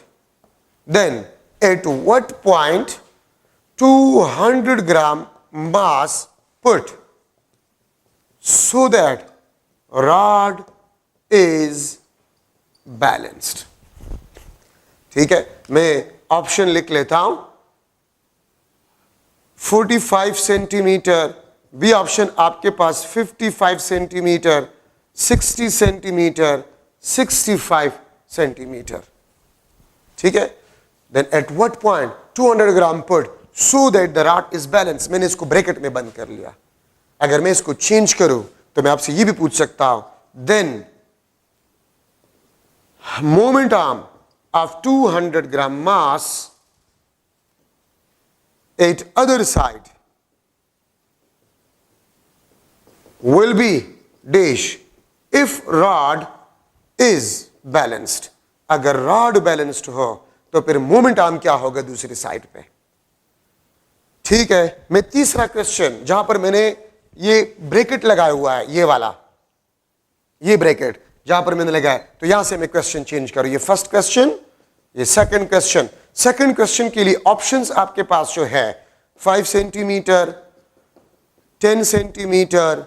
200 gram mass put so that rod is balanced। ठीक है, मैं ऑप्शन लिख लेता हूं, 45 सेंटीमीटर, बी ऑप्शन आपके पास 55 सेंटीमीटर, 60 सेंटीमीटर, 65 सेंटीमीटर। ठीक है, then at what point 200 gram put so that the rod is balanced। मैंने इसको ब्रैकेट में बंद कर लिया। अगर मैं इसको चेंज करूं तो मैं आपसे ये भी पूछ सकता हूं, then moment arm of 200 gram mass at other side will be dash if rod is balanced। अगर रॉड बैलेंस्ड हो तो फिर मोमेंट आर्म क्या होगा दूसरी साइड पे। ठीक है, मैं तीसरा क्वेश्चन जहां पर मैंने ये ब्रैकेट लगाया हुआ है, ये वाला, ये ब्रैकेट जहां पर मैंने लगाया, तो यहां से मैं क्वेश्चन चेंज करूं, ये फर्स्ट क्वेश्चन, ये सेकंड क्वेश्चन। सेकंड क्वेश्चन के लिए ऑप्शंस आपके पास जो है 5 सेंटीमीटर, 10 सेंटीमीटर,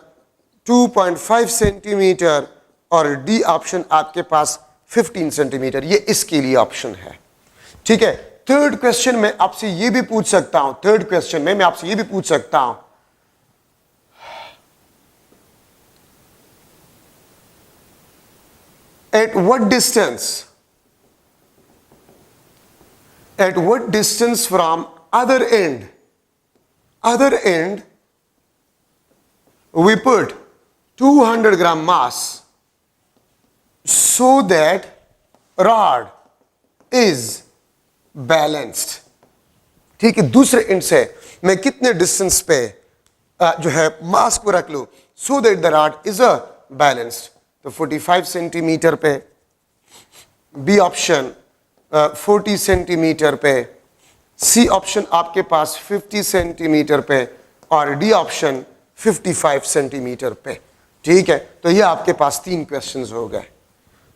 2.5 सेंटीमीटर और डी ऑप्शन आपके पास 15 सेंटीमीटर, ये इसके लिए ऑप्शन है। ठीक है, थर्ड क्वेश्चन में आपसे ये भी पूछ सकता हूं, थर्ड क्वेश्चन में मैं आपसे ये भी पूछ सकता हूं, at what distance from other end we put 200 gram mass so that rod is balanced. ठीक है, दूसरे एंड से मैं कितने डिस्टेंस पे जो है मास को रख लूं so that the rod is a balanced. तो 45 सेंटीमीटर पे, बी ऑप्शन 40 सेंटीमीटर पे, सी ऑप्शन आपके पास 50 सेंटीमीटर पे और डी ऑप्शन 55 सेंटीमीटर पे. ठीक है, तो ये आपके पास 3 क्वेश्चंस हो गए.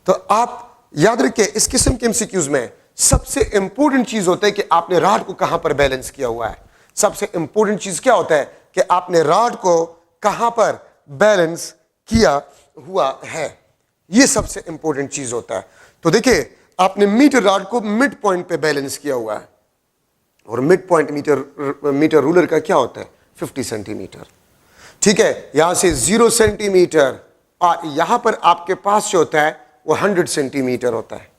तो आप याद रखिए इस किस्म के एमसीक्यूज में सबसे इंपॉर्टेंट चीज होता है कि आपने रॉड को कहां पर बैलेंस किया हुआ है. सबसे इंपॉर्टेंट चीज क्या होता है कि आपने रॉड को कहां पर बैलेंस किया हुआ है. यह सबसे इंपॉर्टेंट चीज होता है. तो देखिए आपने मीटर रॉड को मिड पॉइंट पे बैलेंस किया हुआ है और मिड पॉइंट मीटर रूलर का क्या होता है 50 सेंटीमीटर. ठीक है, यहां से 0 सेंटीमीटर और यहां पर आपके पास जो होता है वो 100 सेंटीमीटर होता है.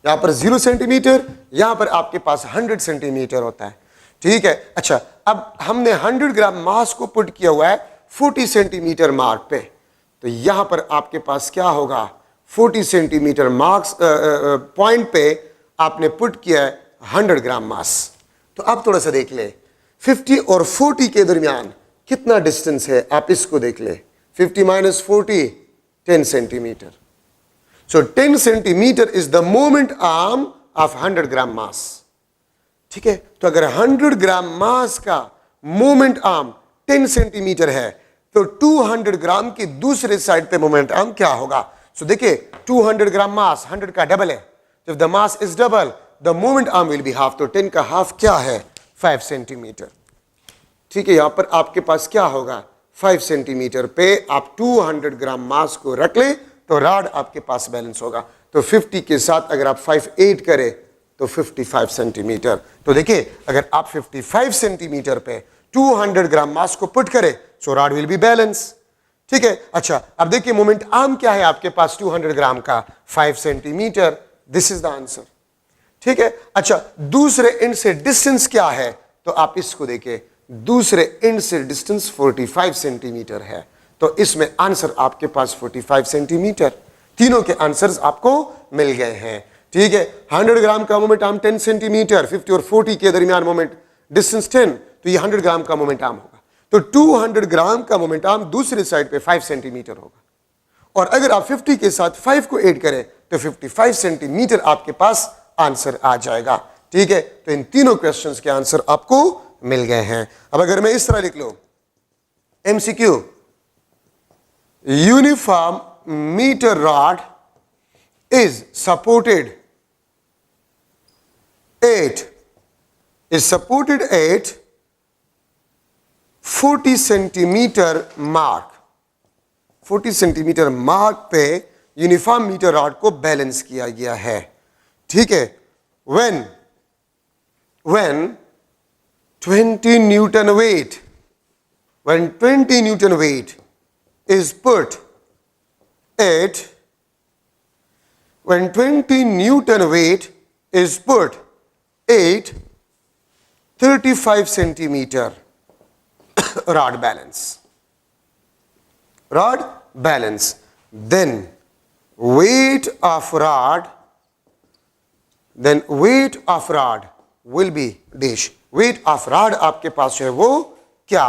यहां पर 0 सेंटीमीटर, यहां पर आपके पास 100 सेंटीमीटर होता है. ठीक है, अच्छा अब हमने 100 ग्राम मास को पुट किया हुआ है 40 सेंटीमीटर मार्क पे. तो यहां पर आपके पास क्या होगा 40 सेंटीमीटर मार्क्स पॉइंट पे आपने पुट किया है 100 ग्राम मास. तो अब थोड़ा सा देख ले 50 और 40 के दरमियान कितना डिस्टेंस है, आप इसको देख ले. 50 minus 40 10 centimetre. So 10 centimeter is the moment arm of 100 gram mass. ठीक है, तो अगर 100 ग्राम मास का मोमेंट आर्म 10 सेंटीमीटर है तो 200 ग्राम की दूसरे साइड पे मोमेंट आर्म क्या होगा. सो देखिए 200 ग्राम मास 100 का डबल है. If the mass is double, the moment arm will be half. तो 10 का हाफ क्या है 5 सेंटीमीटर. ठीक है, यहां पर आपके पास क्या होगा 5 सेंटीमीटर पे आप 200 ग्राम मास को रख ले तो रॉड आपके पास बैलेंस होगा. तो 50 के साथ अगर आप 5 ऐड करें तो 55 सेंटीमीटर. तो देखिए अगर आप 55 सेंटीमीटर पे 200 ग्राम मास को पुट करें सो रॉड विल बी बैलेंस. ठीक है, अच्छा अब देखिए मोमेंट आर्म क्या है आपके पास 200 ग्राम का 5 centimetre. This is the answer. ठीक है, अच्छा दूसरे एंड से डिस्टेंस क्या है तो आप इसको देखिए दूसरे एंड से डिस्टेंस 45 सेंटीमीटर है. तो इसमें आंसर आपके पास 45 सेंटीमीटर. तीनों के आंसर्स आपको मिल गए हैं. ठीक है, 100 ग्राम का मोमेंट आर्म 10 सेंटीमीटर, 50 और 40 के दरमियान मोमेंट डिस्टेंस 10, तो ये 100 ग्राम का मोमेंट आर्म होगा. तो 200 ग्राम का मोमेंट आर्म दूसरे साइड पे 5 सेंटीमीटर होगा और अगर आप 50 के साथ 5 को ऐड करें तो 55 सेंटीमीटर आपके पास आंसर आ जाएगा. ठीक है, तो इन तीनों क्वेश्चंस के आंसर आपको मिल गए हैं. अब अगर मैं इस तरह लिख लूं MCQ, uniform meter rod is supported at 40 centimetre mark. 40 centimetre mark पे यूनिफॉर्म मीटर रॉड को बैलेंस किया गया है. ठीक है, when 20 Newton weight is put at when 20 Newton weight is put at 35 centimeter rod balance, then weight of rod will be dash. weight of rod आपके पास है वो क्या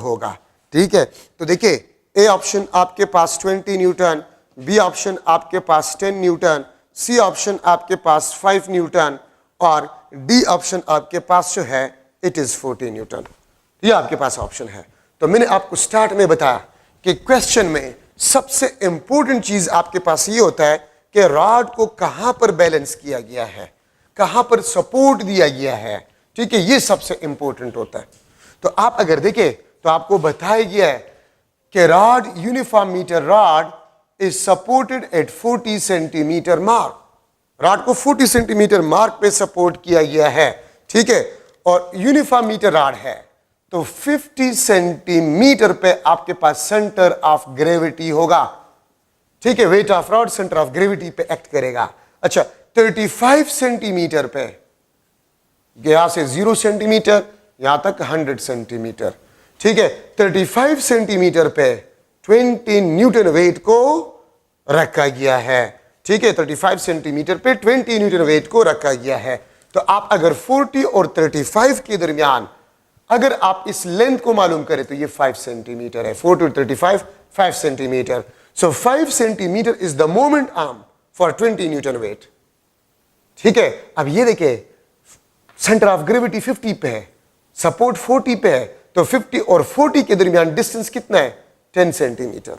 होगा. ठीक है, तो देखिए ए ऑप्शन आपके पास 20 न्यूटन, बी ऑप्शन आपके पास 10 न्यूटन, सी ऑप्शन आपके पास 5 न्यूटन और डी ऑप्शन आपके पास जो है इट इज 40 न्यूटन. ये आपके पास ऑप्शन है. तो मैंने आपको स्टार्ट में बताया कि क्वेश्चन में सबसे इंपॉर्टेंट चीज आपके पास ये होता है कि रॉड को कहां पर बैलेंस किया गया है, कहां पर सपोर्ट दिया गया है. ठीक है, ये सबसे इंपॉर्टेंट होता है. तो आप अगर देखें तो आपको बताया गया है कि rod uniform metre rod is supported at 40 centimetre mark. Rod को 40 सेंटीमीटर मार्क पे सपोर्ट किया गया है. ठीक है, और यूनिफॉर्म मीटर रॉड है तो 50 सेंटीमीटर पे आपके पास सेंटर ऑफ ग्रेविटी होगा. ठीक है, weight of rod centre of gravity पे एक्ट करेगा. अच्छा 35 सेंटीमीटर पे यहां से 0 सेंटीमीटर यहां तक 100 सेंटीमीटर. ठीक है, 35 सेंटीमीटर पे 20 न्यूटन वेट को रखा गया है। ठीक है, 35 सेंटीमीटर पे 20 न्यूटन वेट को रखा गया है। तो आप अगर 40 और 35 के दरमियान अगर आप इस लेंथ को मालूम करें तो ये 5 सेंटीमीटर है। 40 और 35 5 centimetre. So 5 centimetre is the moment arm for 20 Newton wait. ठीक है, अब ये देखिए सेंटर ऑफ ग्रेविटी 50 पे है, सपोर्ट 40 पे है, तो 50 और 40 के दरमियान डिस्टेंस कितना है? 10 सेंटीमीटर।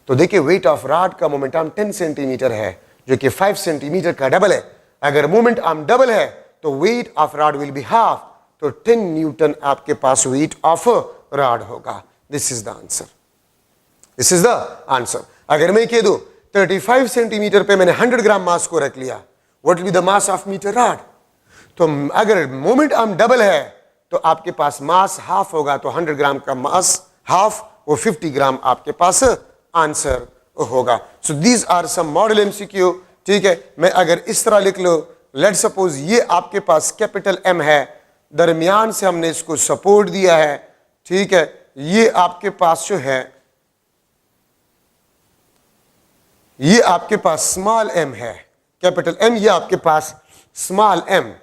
तो देखिए वेट ऑफ रॉड का मोमेंट आर्म 10 सेंटीमीटर है, जो कि 5 सेंटीमीटर का डबल है। अगर मोमेंट आर्म डबल है तो weight of rod will be half, तो 10 न्यूटन आपके पास वेट ऑफ रॉड होगा। This is the answer, this is the answer. अगर मैं कह दूं 35 सेंटीमीटर पे मैंने 100 ग्राम मास को रख लिया, what will be the mass of metre rod? तो अगर मोमेंट आर्म डबल है तो आपके पास मास हाफ होगा, तो 100 ग्राम का मास हाफ, वो 50 ग्राम आपके पास आंसर होगा। So these are some model MCQ. ठीक है, मैं अगर इस तरह लिख लो, लेट सपोज ये आपके पास कैपिटल एम है, दरमियान से हमने इसको सपोर्ट दिया है। ठीक है, ये आपके पास जो है ये आपके पास स्मॉल एम है, कैपिटल एम, ये आपके पास स्मॉल एम।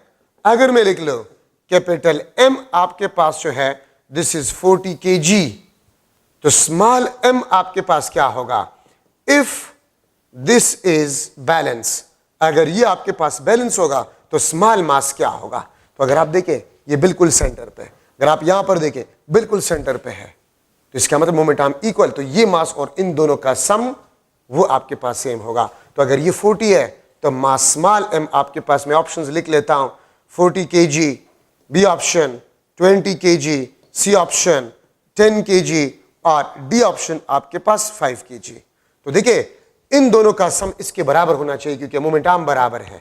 अगर मैं लिख लो कैपिटल एम आपके पास जो है दिस इज 40 kg, तो स्मॉल एम आपके पास क्या होगा? इफ दिस इज बैलेंस, अगर ये आपके पास बैलेंस होगा तो स्मॉल मास क्या होगा? तो अगर आप देखें ये बिल्कुल सेंटर पे है, अगर आप यहां पर देखें बिल्कुल सेंटर पे है, तो इसका मतलब मोमेंट आर्म इक्वल, तो ये मास और इन दोनों का सम वो आपके पास सेम होगा। तो अगर ये 40 है तो मास स्मॉल एम आपके पास, मैं ऑप्शंस लिख लेता हूं, 40 kg B option, 20 kg C option, 10 kg और डी ऑप्शन आपके पास 5 kg। तो देखिए इन दोनों का सम इसके बराबर होना चाहिए क्योंकि मोमेंट आर्म बराबर है।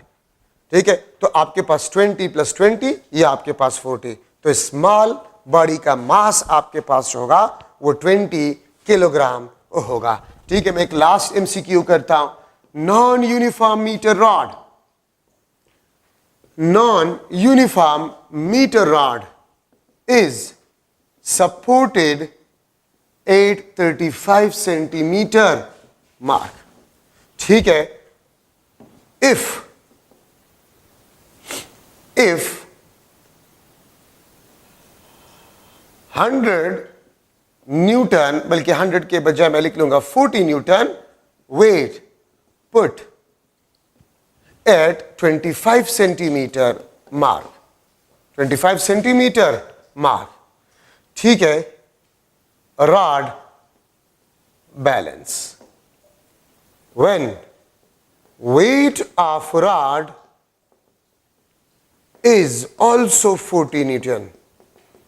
ठीक है, तो आपके पास 20 + 20, ये आपके पास 40, तो स्मॉल बॉडी का मास आपके पास होगा वो 20 किलोग्राम होगा। ठीक है, मैं एक लास्ट एमसीक्यू करता हूं। Non uniform metre rod, non-uniform meter rod is supported at 35 centimeter mark. ठीक है, if 100 न्यूटन, बल्कि 100 के बजाय मैं लिख लूंगा 40 Newton weight put at 25 centimeter mark, 25 centimeter mark. ठीक है, rod balance, when weight of rod is also 40 Newton,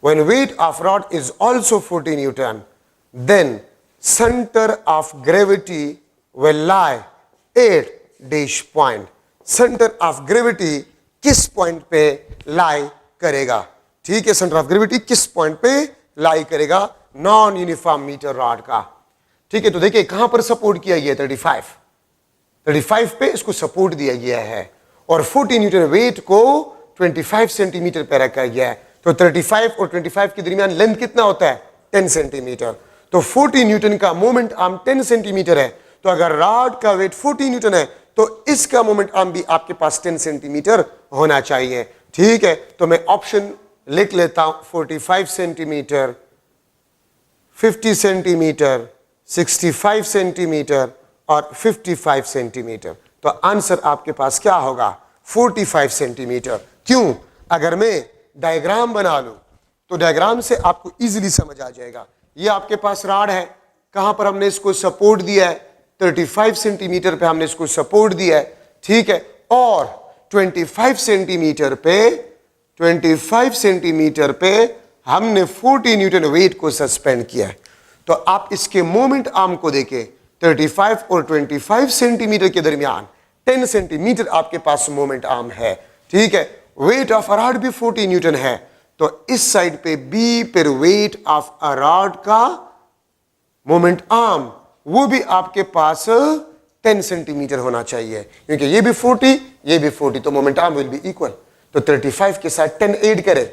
when weight of rod is also 40 Newton, then center of gravity will lie at dash point. Centre of gravity किस point पे लाई करेगा? ठीक है, centre of gravity किस point पे लाई करेगा non uniform metre rod का? ठीक है, तो देखिए कहां पर सपोर्ट किया गया? 35 पे इसको सपोर्ट दिया गया है और 40 न्यूटन वेट को 25 सेंटीमीटर पे रखा गया है। तो 35 और 25 के दरमियान लेंथ कितना होता है? 10 सेंटीमीटर। तो 40 न्यूटन का मोमेंट आर्म 10 सेंटीमीटर है, तो अगर रॉड का वेट 40 न्यूटन है तो इसका मोमेंट आर्म भी आपके पास 10 सेंटीमीटर होना चाहिए। ठीक है, तो मैं ऑप्शन लिख लेता हूं, 45 सेंटीमीटर, 50 सेंटीमीटर, 65 सेंटीमीटर और 55 सेंटीमीटर। तो आंसर आपके पास क्या होगा? 45 सेंटीमीटर। क्यों? अगर मैं डायग्राम बना लूं तो डायग्राम से आपको इजीली समझ आ जाएगा। ये आपके पास रॉड है, कहां पर हमने इसको सपोर्ट दिया है? 35 सेंटीमीटर पे हमने इसको सपोर्ट दिया है। ठीक है, और 25 सेंटीमीटर पे हमने 40 न्यूटन वेट को सस्पेंड किया है। तो आप इसके मोमेंट आर्म को देखें, 35 और 25 सेंटीमीटर के दरमियान 10 सेंटीमीटर आपके पास मोमेंट आर्म है। ठीक है, वेट ऑफ अ रॉड भी 40 न्यूटन है, तो इस साइड पे बी पर वेट ऑफ अ रॉड का मोमेंट आर्म वो भी आपके पास 10 सेंटीमीटर होना चाहिए, क्योंकि ये भी 40 ये भी 40, तो moment arm will be equal. तो 35 के साथ 10 ऐड करें,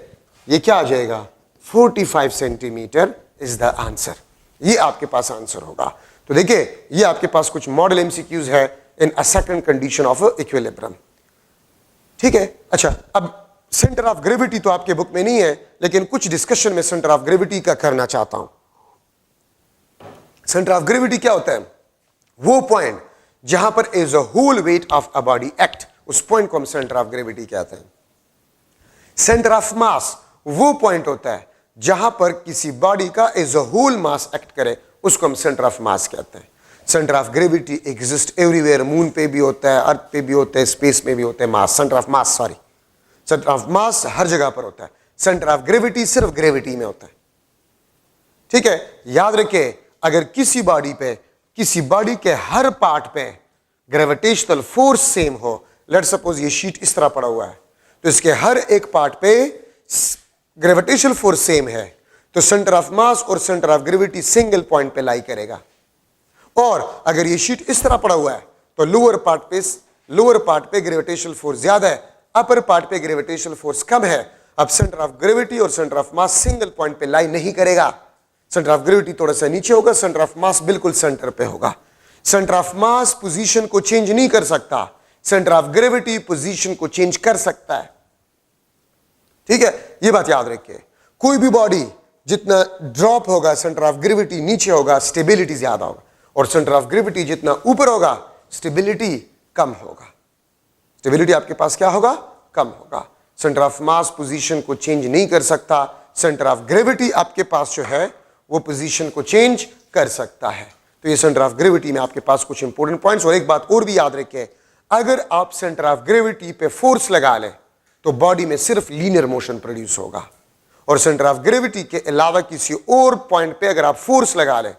ये क्या आ जाएगा? 45 सेंटीमीटर इज द आंसर। ये आपके पास आंसर होगा। तो देखिए ये आपके पास कुछ मॉडल एमसीक्यूज है in a second condition of equilibrium. ठीक है, अच्छा अब सेंटर ऑफ ग्रेविटी तो आपके बुक में नहीं है, लेकिन कुछ डिस्कशन में सेंटर ऑफ ग्रेविटी का करना चाहता हूं। सेंटर ऑफ ग्रेविटी क्या होता है? वो पॉइंट जहां पर as a whole weight of a body act, उस पॉइंट को हम सेंटर ऑफ ग्रेविटी कहते हैं। सेंटर ऑफ मास वो पॉइंट होता है जहां पर किसी बॉडी का as a whole mass act करे, उसको हम सेंटर ऑफ मास कहते हैं। Centre of gravity exist everywhere, moon पे भी होता है, अर्थ पे भी होता है, स्पेस में भी होता है। Mass, centre of mass, sorry, centre of mass हर जगह पर होता है। सेंटर ऑफ ग्रेविटी सिर्फ ग्रेविटी में होता है। ठीक है, याद रखिए अगर किसी बॉडी पे, किसी बॉडी के हर पार्ट पे ग्रेविटेशनल फोर्स सेम हो, लेट सपोज ये शीट इस तरह पड़ा हुआ है, तो इसके हर एक पार्ट पे ग्रेविटेशनल फोर्स सेम है, तो सेंटर ऑफ मास और centre of gravity single point पे लाई करेगा। और अगर ये शीट इस तरह पड़ा हुआ है तो लोअर पार्ट पे ग्रेविटेशनल फोर्स ज्यादा है, अपर पार्ट पे ग्रेविटेशनल फोर्स कम है। अब सेंटर ऑफ ग्रेविटी और centre of mass single point पे लाई नहीं करेगा। सेंटर ऑफ ग्रेविटी थोड़ा सा नीचे होगा, सेंटर ऑफ मास बिल्कुल सेंटर पे होगा। सेंटर ऑफ मास पोजीशन को चेंज नहीं कर सकता, सेंटर ऑफ ग्रेविटी पोजीशन को चेंज कर सकता है। ठीक है, ये बात याद रखिए। कोई भी बॉडी जितना ड्रॉप होगा, सेंटर ऑफ ग्रेविटी नीचे होगा, स्टेबिलिटी ज्यादा होगा, और सेंटर ऑफ ग्रेविटी जितना ऊपर होगा, स्टेबिलिटी कम होगा। स्टेबिलिटी आपके पास क्या होगा? कम होगा। सेंटर ऑफ मास पोजीशन को चेंज नहीं कर सकता, सेंटर ऑफ ग्रेविटी आपके पास जो है वो पोजीशन को चेंज कर सकता है। तो ये सेंटर ऑफ ग्रेविटी में आपके पास कुछ इंपॉर्टेंट पॉइंट्स। और एक बात और भी याद रखें, अगर आप सेंटर ऑफ ग्रेविटी पे फोर्स लगा लें तो बॉडी में सिर्फ लीनियर मोशन प्रोड्यूस होगा, और सेंटर ऑफ ग्रेविटी के अलावा किसी और पॉइंट पे अगर आप फोर्स लगा लें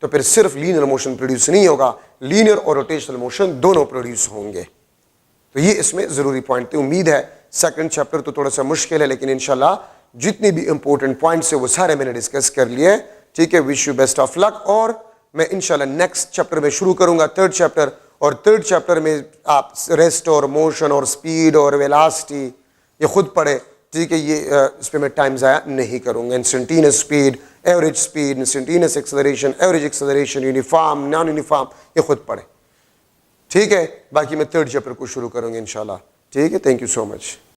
तो फिर सिर्फ लीनियर मोशन प्रोड्यूस नहीं होगा, लीनियर और रोटेशनल मोशन दोनों प्रोड्यूस होंगे। तो ये इसमें जरूरी पॉइंट थे। उम्मीद है सेकंड चैप्टर तो थोड़ा सा मुश्किल है, लेकिन इंशाल्लाह जितने भी इंपॉर्टेंट पॉइंट्स है वो सारे मैंने डिस्कस कर लिए। ठीक है, wish you best of luck. और मैं इंशाल्लाह नेक्स्ट चैप्टर में शुरू करूंगा थर्ड चैप्टर, और थर्ड चैप्टर में आप रेस्ट और मोशन और स्पीड और वेलोसिटी ये खुद पढ़े। ठीक है, ये इस पर मैं टाइम ज़ाया नहीं करूंगा। Instantaneous speed, average speed, instantaneous acceleration, average acceleration, uniform, non uniform, ये खुद पढ़े। ठीक है, बाकी मैं थर्ड चैप्टर को शुरू करूंगा इंशाल्लाह। ठीक है, थैंक यू सो मच।